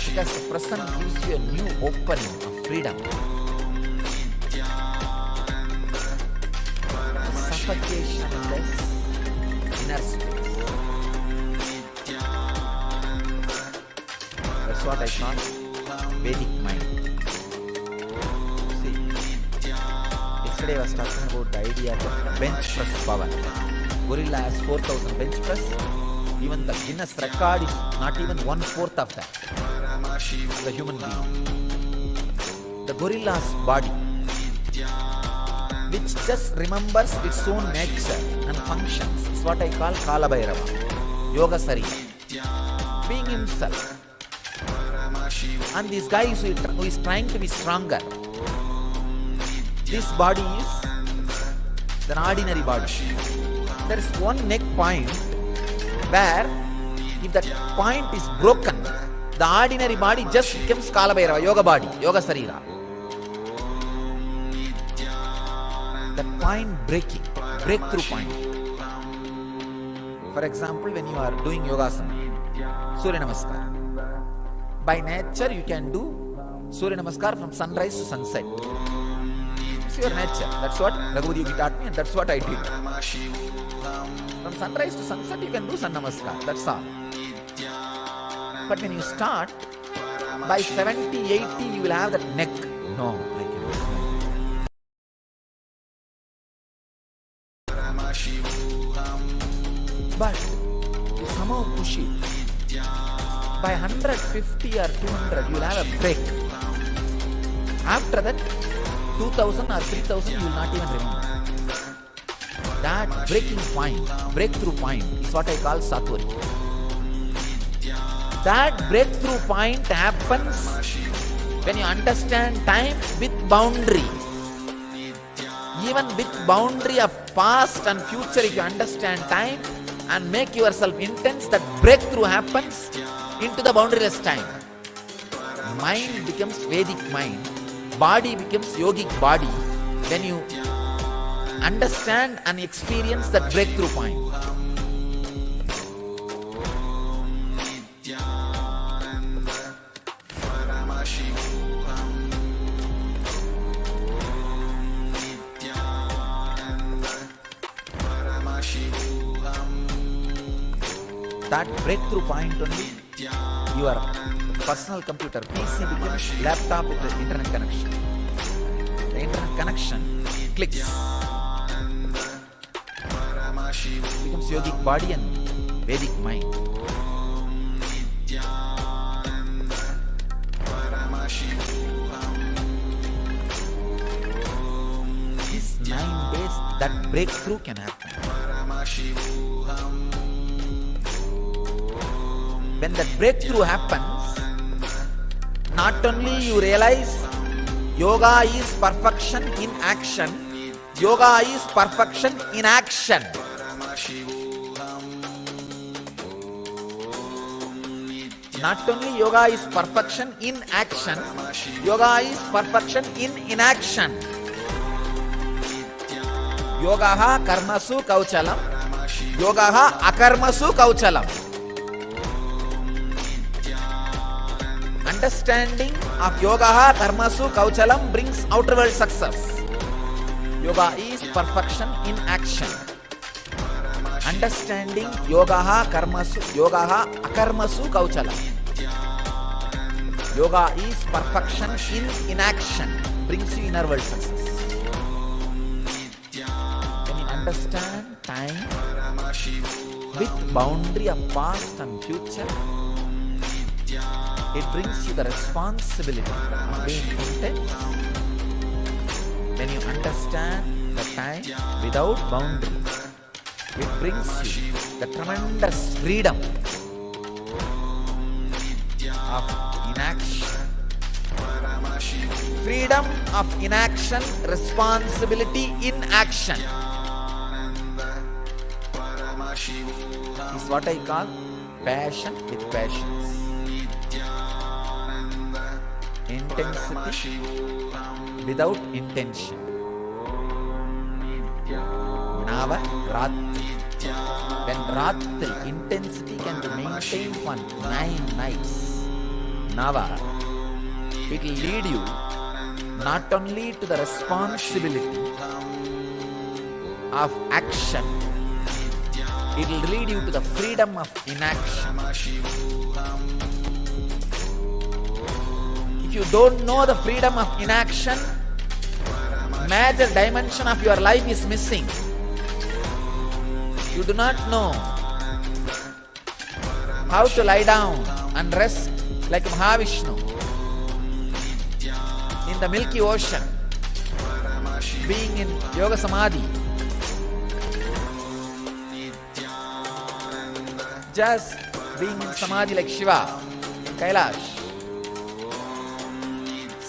Because the present gives you a new opening of freedom. The suffocationless inner space. That's what I call Vedic mind. See, yesterday I was talking about the idea of bench press power. Gorilla has 4,000 bench press. Even the Guinness record is not even 1/4 of that. The human being. The gorilla's body, which just remembers its own nature and functions, is what I call Kala Bhairava, Yoga Sarira, being himself. And this guy who is trying to be stronger, this body is an ordinary body. There is one neck point where if that point is broken, the ordinary body just becomes Kala Bhairava, Yoga body, Yoga Sarira. The point breaking breakthrough point. For example, when you are doing yogasana, Surya Namaskar. By nature, you can do Surya Namaskar from sunrise to sunset. It's your nature. That's what Raghuvi taught me, and that's what I did. From sunrise to sunset, you can do Sun Namaskar. That's all. But when you start, by 70, 80, you will have that neck. No, I cannot. But you somehow push it. By 150 or 200, you will have a break. After that, 2000 or 3000, you will not even remember. That breaking point, breakthrough point, is what I call Satwari. That breakthrough point happens when you understand time with boundary. Even with boundary of past and future, if you understand time and make yourself intense, that breakthrough happens into the boundaryless time. Mind becomes Vedic mind. Body becomes yogic body when you understand and experience that breakthrough point. That breakthrough point only, your personal computer, PC becomes laptop with the internet connection. The internet connection clicks. Becomes yogic body and Vedic mind. These 9 days, that breakthrough can happen. When that breakthrough happens, not only you realize yoga is perfection in action, yoga is perfection in action. Not only yoga is perfection in action, yoga is perfection in inaction. Yogaha karmasu kauchalam, yogaha akarmasu kauchalam. Understanding of yogaha karmasu kauchalam brings outer world success. Yoga is perfection in action. Understanding yogaha akarmasu kauchalam. Yoga is perfection in inaction, brings you inner world success. When you understand time with boundary of past and future, it brings you the responsibility of being intense. When you understand the time without boundary, it brings you the tremendous freedom of inaction. Freedom of inaction, responsibility in action is what I call passion with patience. Intensity without intention. Nava Ratri. When Ratri, intensity can be maintained for 9 nights. Nava, it will lead you not only to the responsibility of action, it will lead you to the freedom of inaction. If you don't know the freedom of inaction, major dimension of your life is missing. You do not know how to lie down and rest like Mahavishnu in the Milky Ocean, being in Yoga Samadhi. Just being in Samadhi like Shiva, Kailash.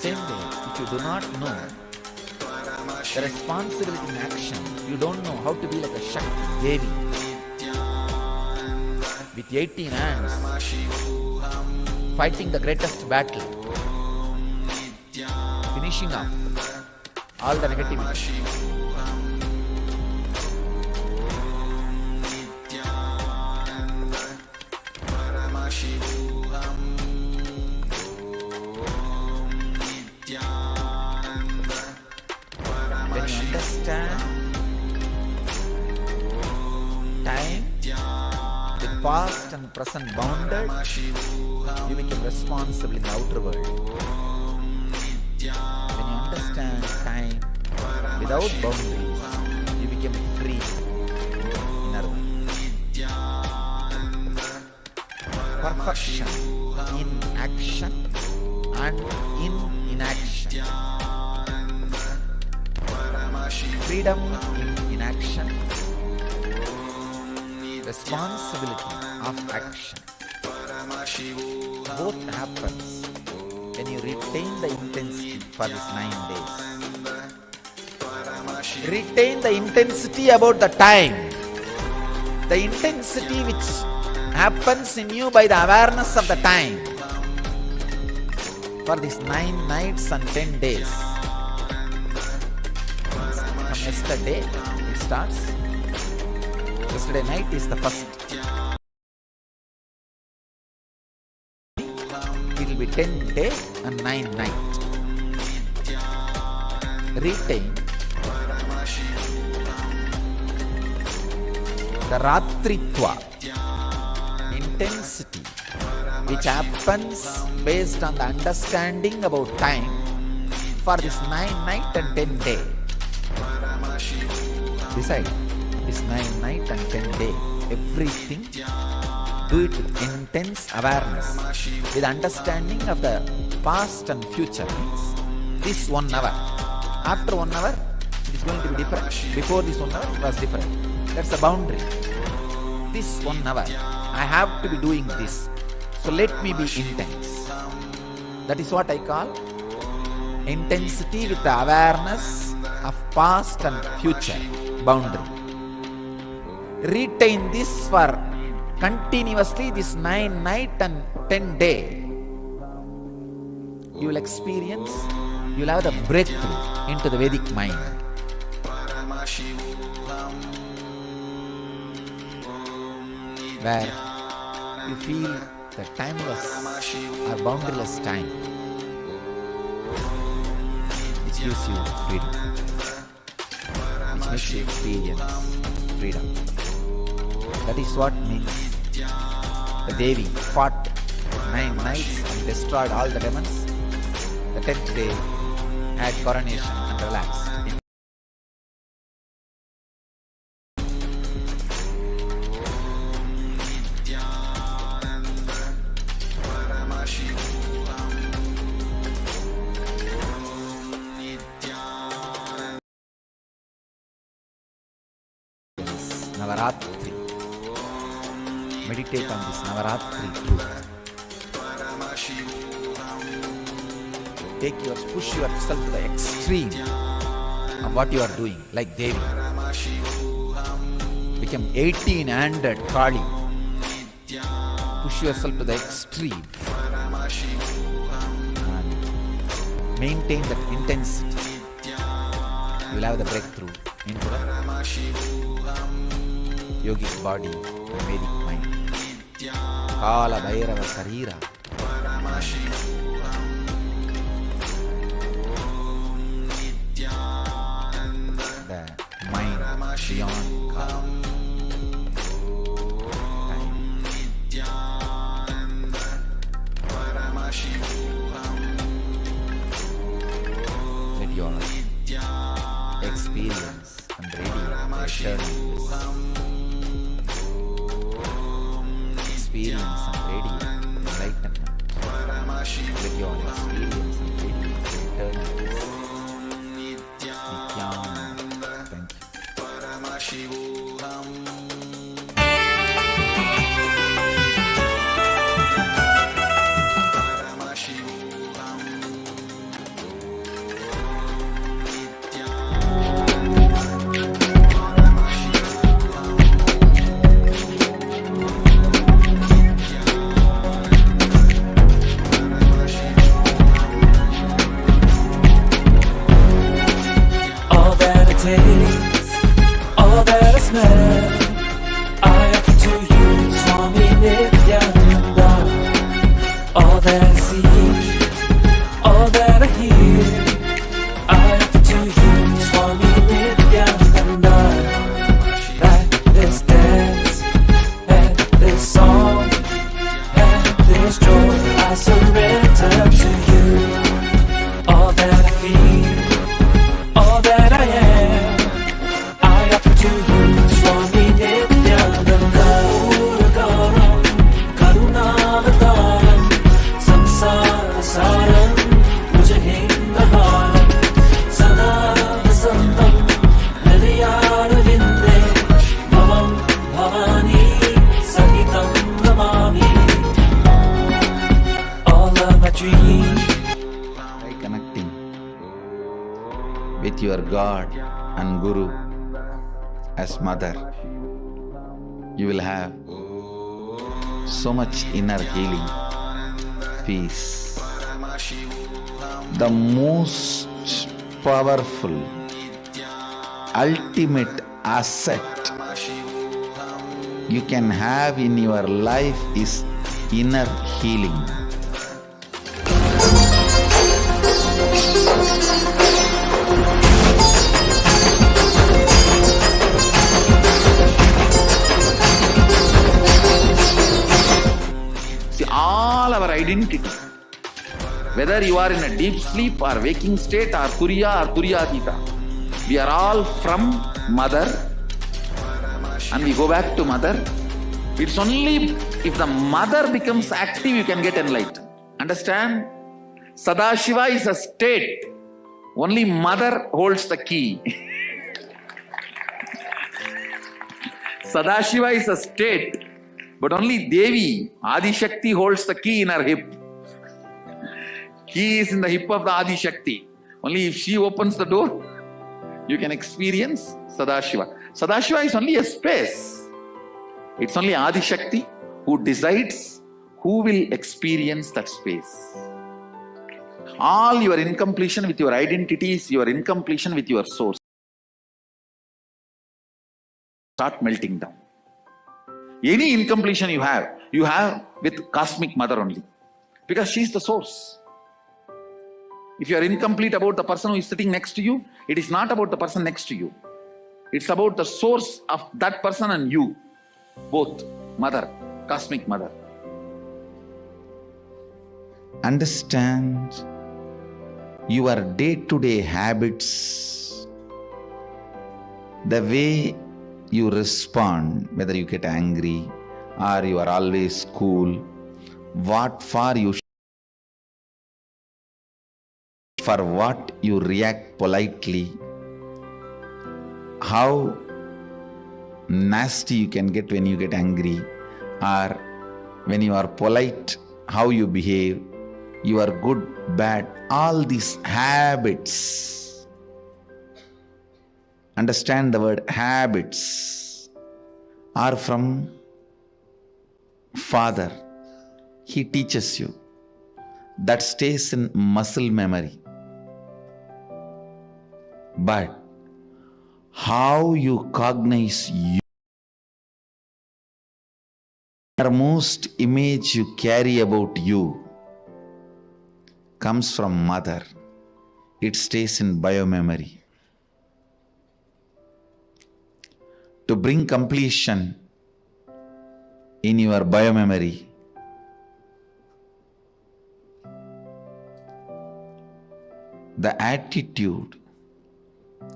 Same way, if you do not know the responsibility in action, you don't know how to be like a Shakti Devi with 18 hands fighting the greatest battle, finishing off all the negativity. past and present bounded, you become responsible in the outer world. When you understand time without boundaries, you become free in other world. Perfection in action and in inaction. Freedom in inaction. Responsibility of action. Both happens when you retain the intensity for these 9 days. Retain the intensity about the time. The intensity which happens in you by the awareness of the time. For these 9 nights and 10 days. From yesterday it starts. Yesterday night is the first. It will be 10 day and 9 night. Retain the Ratritva intensity which happens based on the understanding about time for this 9 night and 10 day. Decide this 9 night and 10 day, everything do it with intense awareness, with understanding of the past and future. Means this 1 hour, after 1 hour it is going to be different. Before this 1 hour it was different. That's the boundary. This 1 hour I have to be doing this, so let me be intense. That is what I call intensity with the awareness of past and future boundary. Retain this for continuously this 9 night and 10 day. You will experience, you will have the breakthrough into the Vedic mind. Where you feel the timeless or boundaryless time, which gives you freedom, which makes you experience freedom. That is what means the Devi fought 9 nights and destroyed all the demons. The 10th day had coronation and relaxed. Navaratri. Meditate on this Navaratri truth. Push yourself to the extreme of what you are doing, like Devi. Become 18-handed Kali. Push yourself to the extreme and maintain that intensity. You will have the breakthrough into the yogic body and Vedic mind. Kala Bhairava Sarira. The mind beyond Kala. Time. Let your experience and radiate eternal bliss. Experience and radiate enlightenment. Let your experience and radiate eternal bliss. Nithyananda. Thank you. with your God and Guru as mother, you will have so much inner healing, peace. The most powerful, ultimate asset you can have in your life is inner healing. See, all our identity, whether you are in a deep sleep or waking state or Turiya or Turiyatita, we are all from mother and we go back to mother. It's only if the mother becomes active you can get enlightened. Understand? Sadashiva is a state. Only mother holds the key. Sadashiva is a state, but only Devi, Adi Shakti, holds the key in her hip. Key is in the hip of the Adi Shakti. Only if she opens the door, you can experience Sadashiva. Sadashiva is only a space. It's only Adi Shakti who decides who will experience that space. All your incompletion with your identities, your incompletion with your source, start melting down. Any incompletion you have with Cosmic Mother only. Because she is the source. If you are incomplete about the person who is sitting next to you, it is not about the person next to you. It's about the source of that person and you. Both. Mother. Cosmic Mother. Understand your day-to-day habits, the way you respond, whether you get angry or you are always cool, what for you, for what you react politely, how nasty you can get when you get angry, or when you are polite, how you behave, you are good, bad, all these habits. Understand the word habits are from Father. He teaches you. That stays in muscle memory. But how you cognize you, the most image you carry about you comes from Mother. It stays in biomemory. To bring completion in your biomemory, the attitude,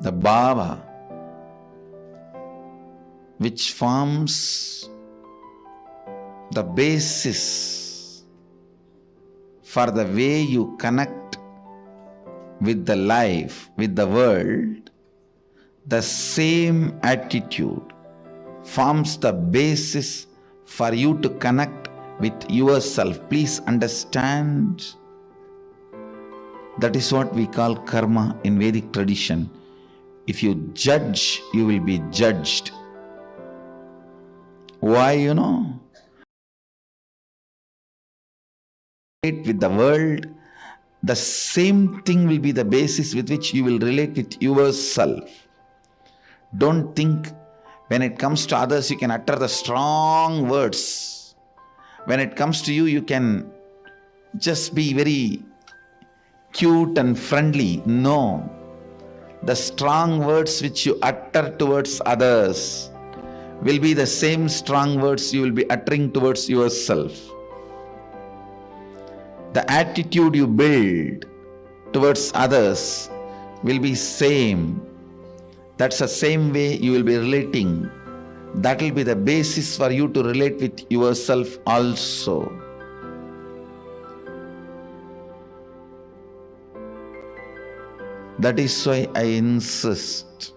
the bhava, which forms the basis for the way you connect with the life, with the world, the same attitude forms the basis for you to connect with yourself. Please understand, that is what we call karma in Vedic tradition. If you judge, you will be judged. Why, with the world, the same thing will be the basis with which you will relate with yourself. Don't think when it comes to others you can utter the strong words. When it comes to you, you can just be very cute and friendly. No. The strong words which you utter towards others will be the same strong words you will be uttering towards yourself. The attitude you build towards others will be same. That's the same way you will be relating. That will be the basis for you to relate with yourself also. That is why I insist,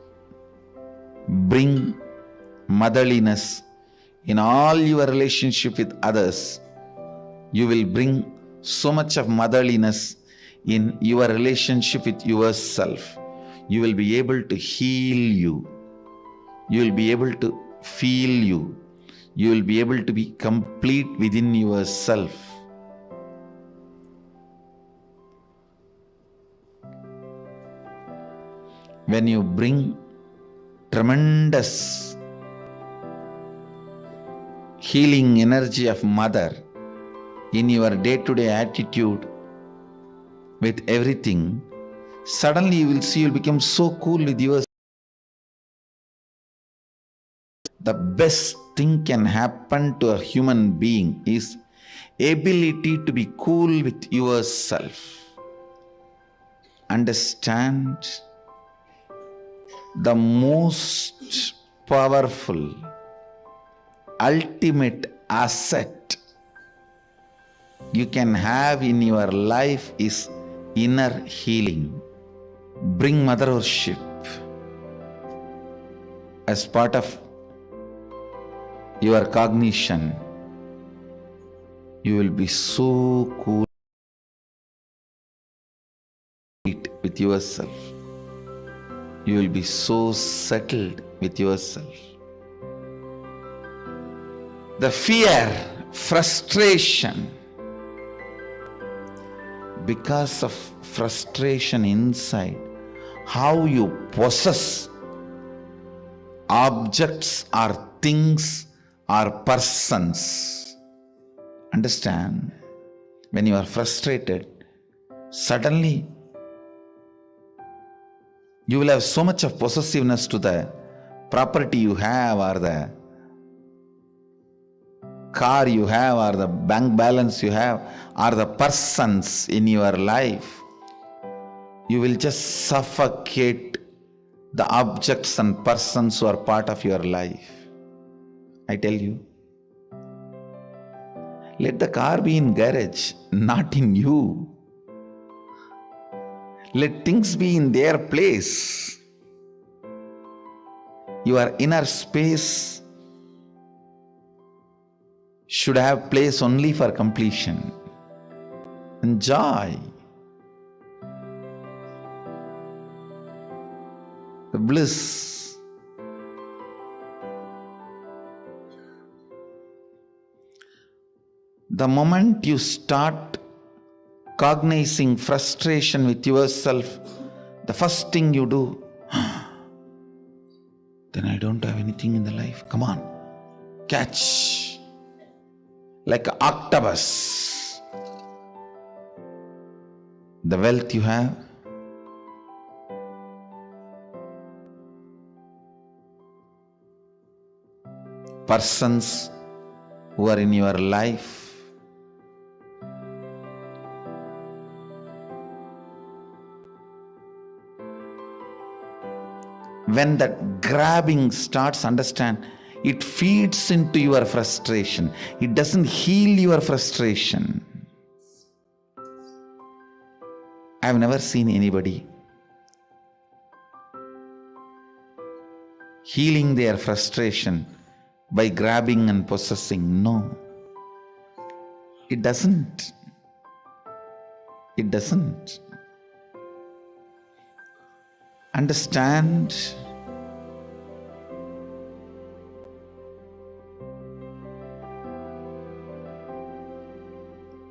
bring motherliness in all your relationship with others. You will bring so much of motherliness in your relationship with yourself. You will be able to heal you. You will be able to feel you. You will be able to be complete within yourself. When you bring tremendous healing energy of mother in your day-to-day attitude with everything, suddenly you will see you'll become so cool with yourself. The best thing can happen to a human being is ability to be cool with yourself. Understand, the most powerful, ultimate asset you can have in your life is inner healing. Bring mother worship as part of your cognition. You will be so cool with yourself. You will be so settled with yourself. The fear, frustration, because of frustration inside, how you possess objects or things or persons. Understand, when you are frustrated, suddenly you will have so much of possessiveness to the property you have, or the car you have, or the bank balance you have, or the persons in your life. You will just suffocate the objects and persons who are part of your life. I tell you, let the car be in garage, not in you. Let things be in their place. Your inner space should have place only for completion and joy. The bliss. The moment you start cognizing frustration with yourself, the first thing you do, then I don't have anything in the life. Come on, catch. Like an octopus. The wealth you have, persons who are in your life, when that grabbing starts, understand, it feeds into your frustration. It doesn't heal your frustration. I've never seen anybody healing their frustration by grabbing and possessing. No. It doesn't. It doesn't. Understand,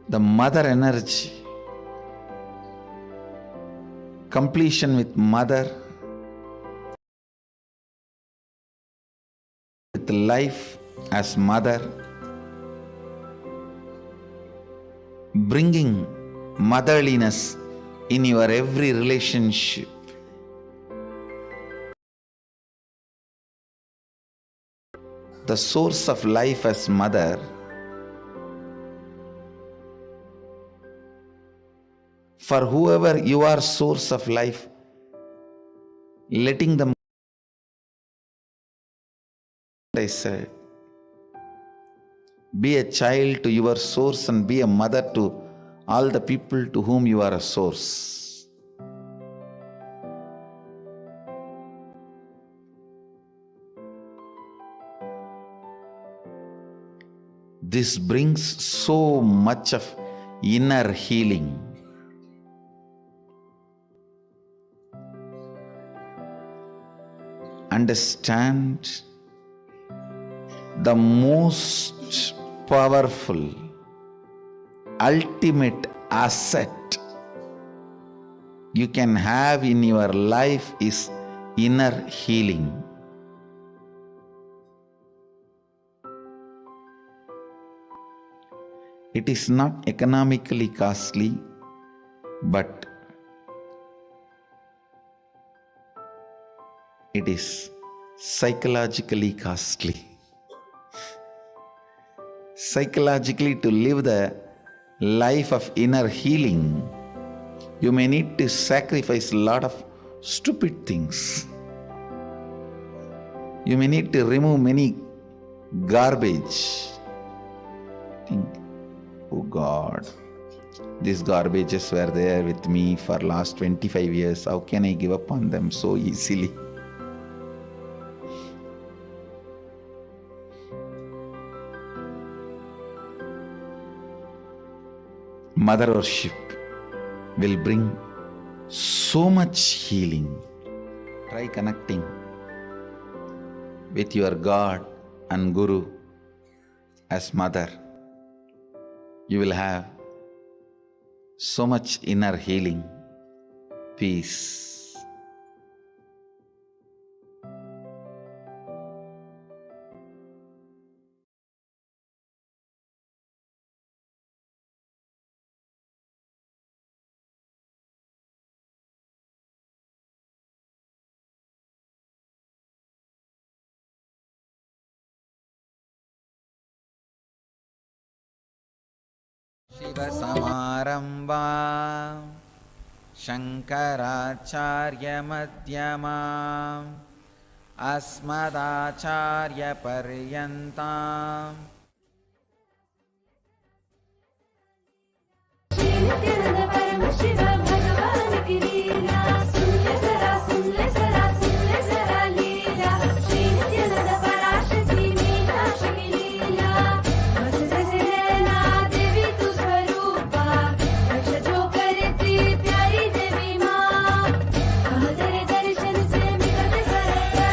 the mother energy, completion with mother, with life as mother, bringing motherliness in your every relationship. The source of life as mother, for whoever you are source of life, letting them, I said, be a child to your source and be a mother to all the people to whom you are a source. This brings so much of inner healing. understand the most powerful, ultimate asset you can have in your life is inner healing. It is not economically costly, but it is psychologically costly. Psychologically, to live the life of inner healing, you may need to sacrifice a lot of stupid things. You may need to remove many garbage. Think, oh God, these garbages were there with me for last 25 years. How can I give up on them so easily? Mother worship will bring so much healing. Try connecting with your God and Guru as mother. You will have so much inner healing, peace. शिवसमारम्भां शङ्कराचार्यमध्यमाम् अस्मदाचार्यपर्यन्ताम् नित्यानंद परम शिव भगवान की लीला सुन ले जरा सुन ले जरा सुन ले जरा लीला श्री नित्यानंद पराशक्ति मीनाक्षी की लीला बस जैसे नैना देवी तू स्वरूपा रक्ष जो करती प्यारी देवी माँ कह तेरे दर्शन से मिलत सरता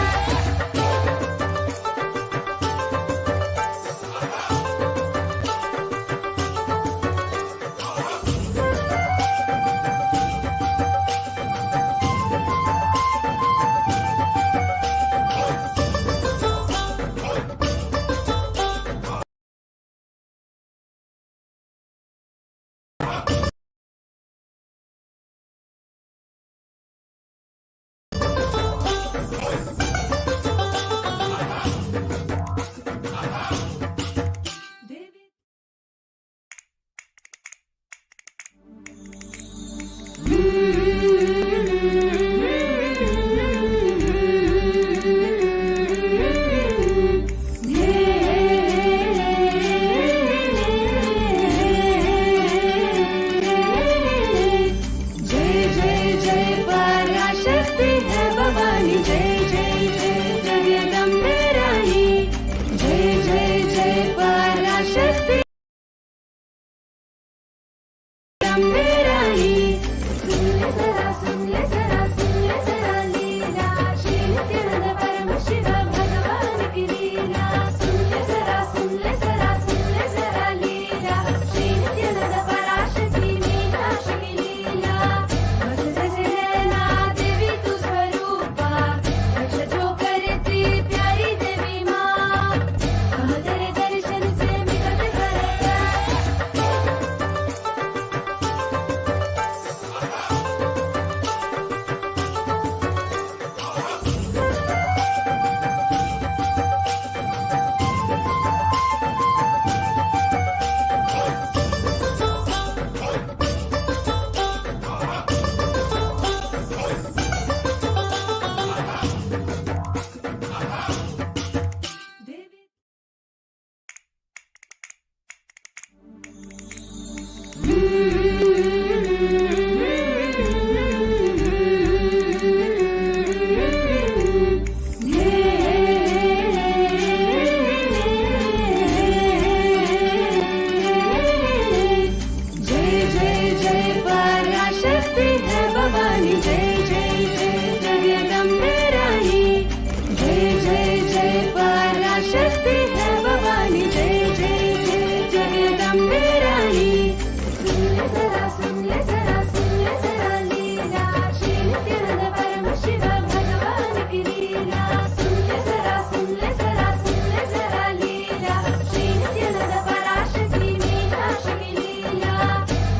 जगदम्बे रानी सुन ले जरा सुन ले जरा सुन ले जरा लीला श्री नित्यानंद परम शिव भगवान की लीला सुन ले जरा सुन ले जरा सुन ले जरा लीला श्री नित्यानंद पराशक्ति मीनाक्षी की लीला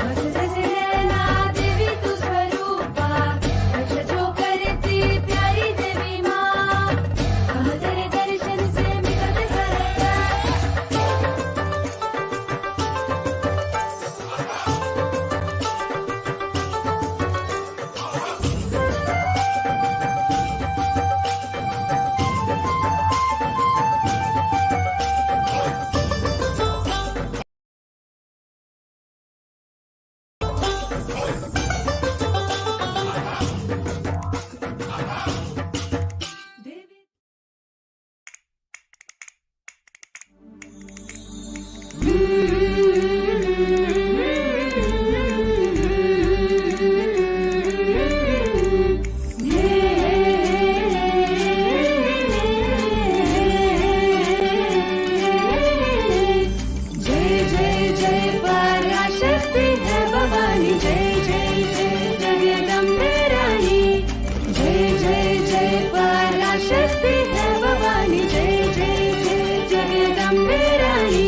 बस जैसे नैना देवी तू स्वरूपा रक्षा जो करती प्यारी देवी माँ कह तेरे दर्शन से मिलत करता देवी जय जय जय पराशक्ति है भवानी जय जय जय जगदम्बे रानी जय जय जय पराशक्ति है भवानी जय जय जय जगदम्बे रानी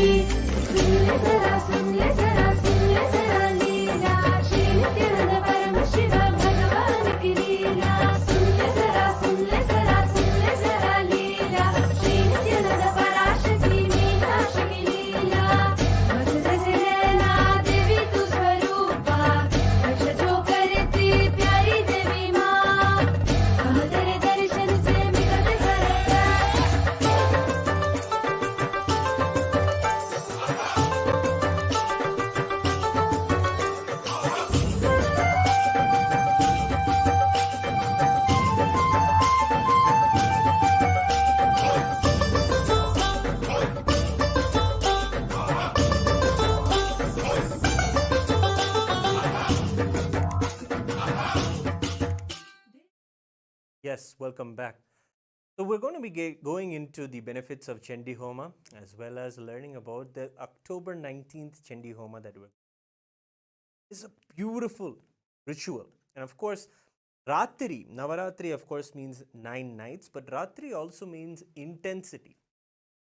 सुन ले जरा सुन ले जरा लीला श्री नित्यानंद परम शिव भगवान की लीला सुन ले जरा सुन ले जरा सुन ले जरा लीला श्री नित्यानंद पराशक्ति मीनाक्षी की लीला बस जैसे नैना देवी तू स्वरूपा रक्षा जो करती प्यारी देवी माँ कह तेरे दर्शन से मिलत करता Yes, welcome back. So we're going to be going into the benefits of Chandi Homa as well as learning about the October 19th Chandi Homa that we're. It's a beautiful ritual. And of course, Ratri, Navaratri of course means 9 nights, but Ratri also means intensity.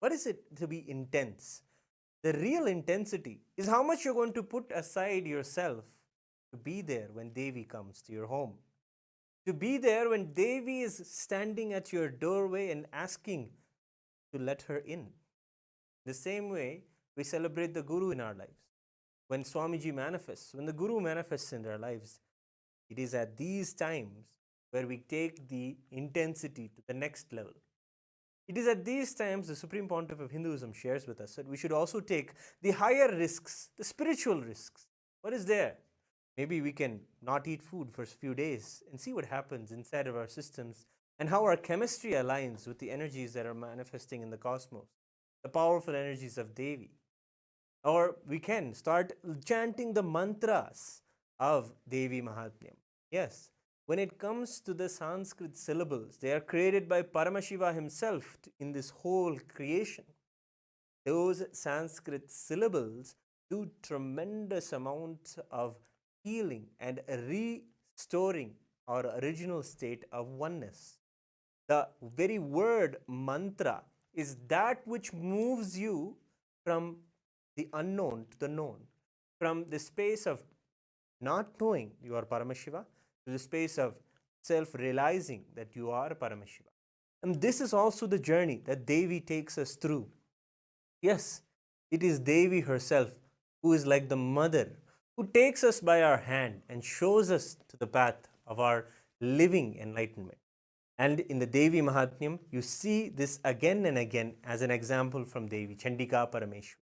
What is it to be intense? The real intensity is how much you're going to put aside yourself to be there when Devi comes to your home. To be there when Devi is standing at your doorway and asking to let her in. The same way we celebrate the Guru in our lives. When Swamiji manifests, when the Guru manifests in their lives, it is at these times where we take the intensity to the next level. It is at these times the Supreme Pontiff of Hinduism shares with us that we should also take the higher risks, the spiritual risks. What is there? Maybe we can not eat food for a few days and see what happens inside of our systems and how our chemistry aligns with the energies that are manifesting in the cosmos, the powerful energies of Devi. Or we can start chanting the mantras of Devi Mahatmyam. Yes, when it comes to the Sanskrit syllables, they are created by Paramashiva himself in this whole creation. Those Sanskrit syllables do tremendous amount of healing and restoring our original state of oneness. The very word mantra is that which moves you from the unknown to the known, from the space of not knowing you are Paramashiva to the space of self-realizing that you are Paramashiva. And this is also the journey that Devi takes us through. Yes, it is Devi herself who is like the mother who takes us by our hand and shows us to the path of our living enlightenment. And in the Devi Mahatmyam, you see this again and again as an example from Devi, Chandika Parameshwari.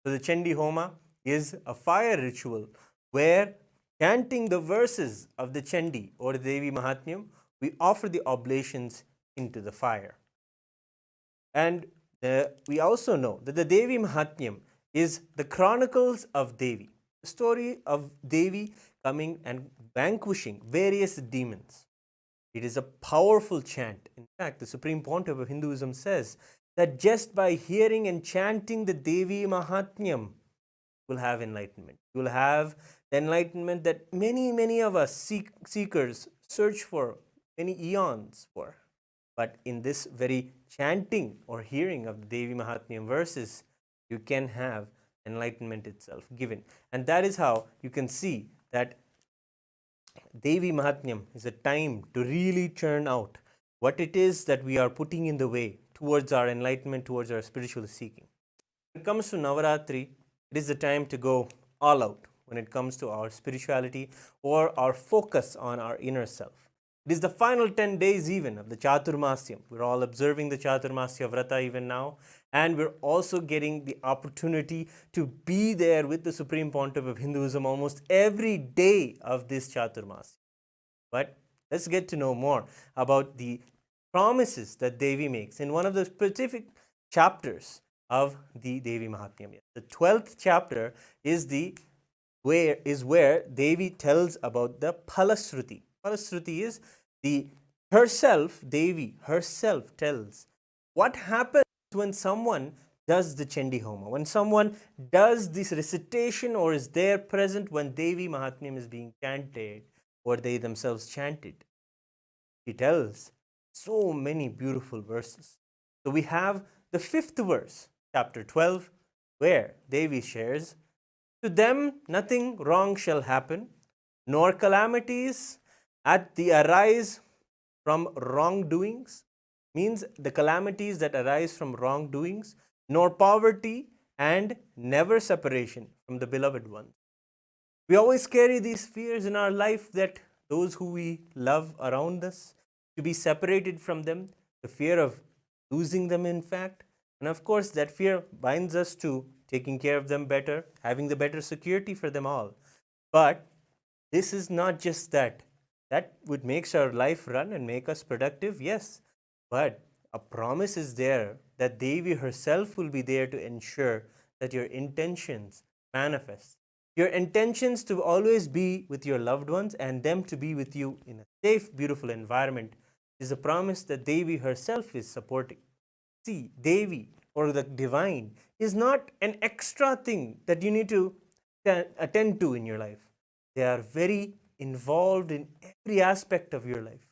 So the Chandi Homa is a fire ritual where, chanting the verses of the Chandi or the Devi Mahatmyam, we offer the oblations into the fire. And we also know that the Devi Mahatmyam is the chronicles of Devi, the story of Devi coming and vanquishing various demons. It is a powerful chant. In fact, the Supreme Pontiff of Hinduism says that just by hearing and chanting the Devi Mahatmyam, you will have enlightenment. You will have the enlightenment that many of us seekers search for many eons for. But in this very chanting or hearing of the Devi Mahatmyam verses, you can have enlightenment itself given. And that is how you can see that Devi Mahatmyam is a time to really churn out what it is that we are putting in the way towards our enlightenment, towards our spiritual seeking. When it comes to Navaratri, it is the time to go all out when it comes to our spirituality or our focus on our inner self. It is the final 10 days even of the Chaturmasyam. We're all observing the Chaturmasya Vrata even now, and we're also getting the opportunity to be there with the Supreme Pontiff of Hinduism almost every day of this Chaturmasya. But let's get to know more about the promises that Devi makes in one of the specific chapters of the Devi Mahatmyam. The 12th chapter is where Devi tells about the Phalasruti. Phalasruti is Devi herself tells what happens when someone does the Chandi Homa, when someone does this recitation or is there present when Devi Mahatmyam is being chanted or they themselves chanted. He tells so many beautiful verses. So we have the 5th verse, chapter 12, where Devi shares, "To them nothing wrong shall happen, nor calamities at the arise from wrongdoings," means the calamities that arise from wrongdoings, "nor poverty and never separation from the beloved ones." We always carry these fears in our life that those who we love around us, to be separated from them, the fear of losing them, in fact. And of course, that fear binds us to taking care of them better, having the better security for them all. But this is not just that. That would make our life run and make us productive, yes. But a promise is there that Devi herself will be there to ensure that your intentions manifest. Your intentions to always be with your loved ones and them to be with you in a safe, beautiful environment is a promise that Devi herself is supporting. See, Devi or the divine is not an extra thing that you need to attend to in your life. They are very involved in every aspect of your life.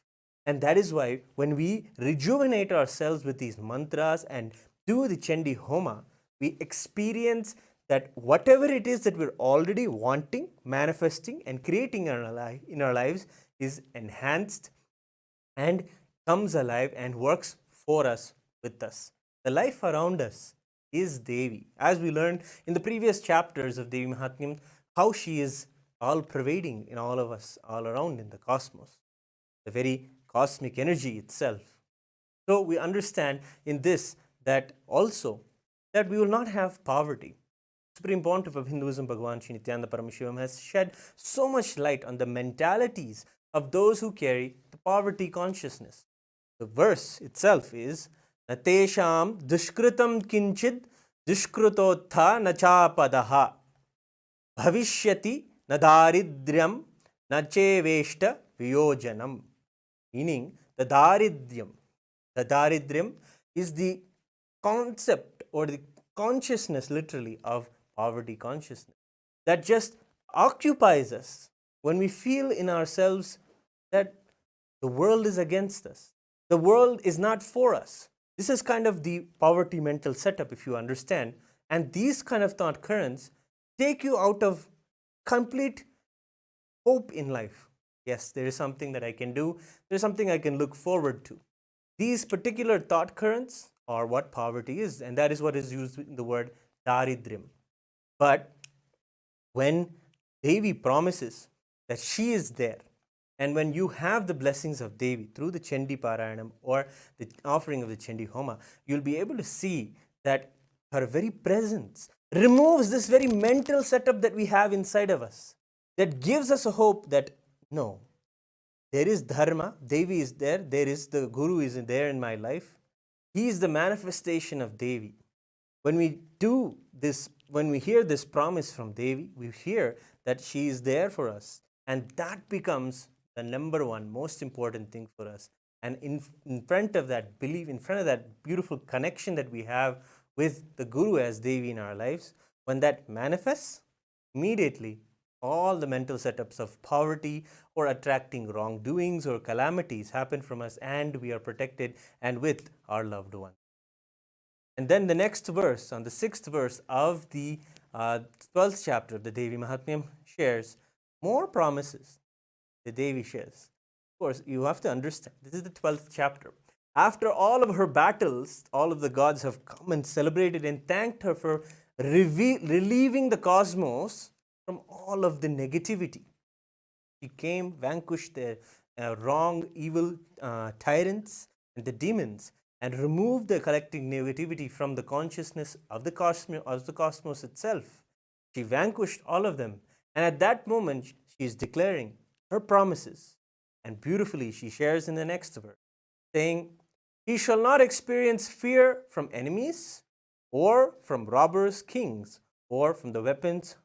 And that is why when we rejuvenate ourselves with these mantras and do the Chandi Homa, we experience that whatever it is that we're already wanting, manifesting, and creating in our lives is enhanced and comes alive and works for us, with us. The life around us is Devi. As we learned in the previous chapters of Devi Mahatmyam, how she is all pervading in all of us, all around in the cosmos, the very cosmic energy itself. So we understand in this that also that we will not have poverty. Supreme Pontiff of Hinduism, Bhagavan Sri Nithyananda Paramashivam, has shed so much light on the mentalities of those who carry the poverty consciousness. The verse itself is, "Natesham dushkritam kinchid dushkrutotha nachapadaha bhavishyati nadaridryam nacheveshta viyojanam," meaning the daridryam is the concept or the consciousness literally of poverty consciousness that just occupies us when we feel in ourselves that the world is against us. The world is not for us. This is kind of the poverty mental setup, if you understand. And these kind of thought currents take you out of complete hope in life. Yes, there is something that I can do. There is something I can look forward to. These particular thought currents are what poverty is, and that is what is used in the word daridryam. But when Devi promises that she is there, and when you have the blessings of Devi through the Chandi Parayanam or the offering of the Chandi Homa, you'll be able to see that her very presence removes this very mental setup that we have inside of us, that gives us a hope that no, there is dharma, Devi is there, there is the Guru is there in my life. He is the manifestation of Devi. When we do this, when we hear this promise from Devi, we hear that she is there for us. And that becomes the number one most important thing for us. And in front of that belief, in front of that beautiful connection that we have with the Guru as Devi in our lives, when that manifests, immediately all the mental setups of poverty or attracting wrongdoings or calamities happen from us, and we are protected and with our loved ones. And then the next verse, on the 6th verse of the 12th chapter of the Devi Mahatmyam, shares more promises the Devi shares. Of course, you have to understand, this is the 12th chapter. After all of her battles, all of the gods have come and celebrated and thanked her for relieving the cosmos from all of the negativity. She came, vanquished the wrong, evil tyrants and the demons, and removed the collective negativity from the consciousness of the cosmos itself. She vanquished all of them. And at that moment, she is declaring her promises. And beautifully, she shares in the next verse, saying, "He shall not experience fear from enemies, or from robbers, kings, or from the weapons,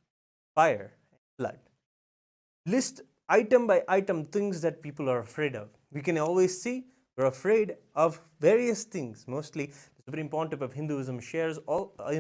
fire, and blood." List item by item things that people are afraid of. We can always see we're afraid of various things. Mostly, the Supreme Pontiff of Hinduism shares all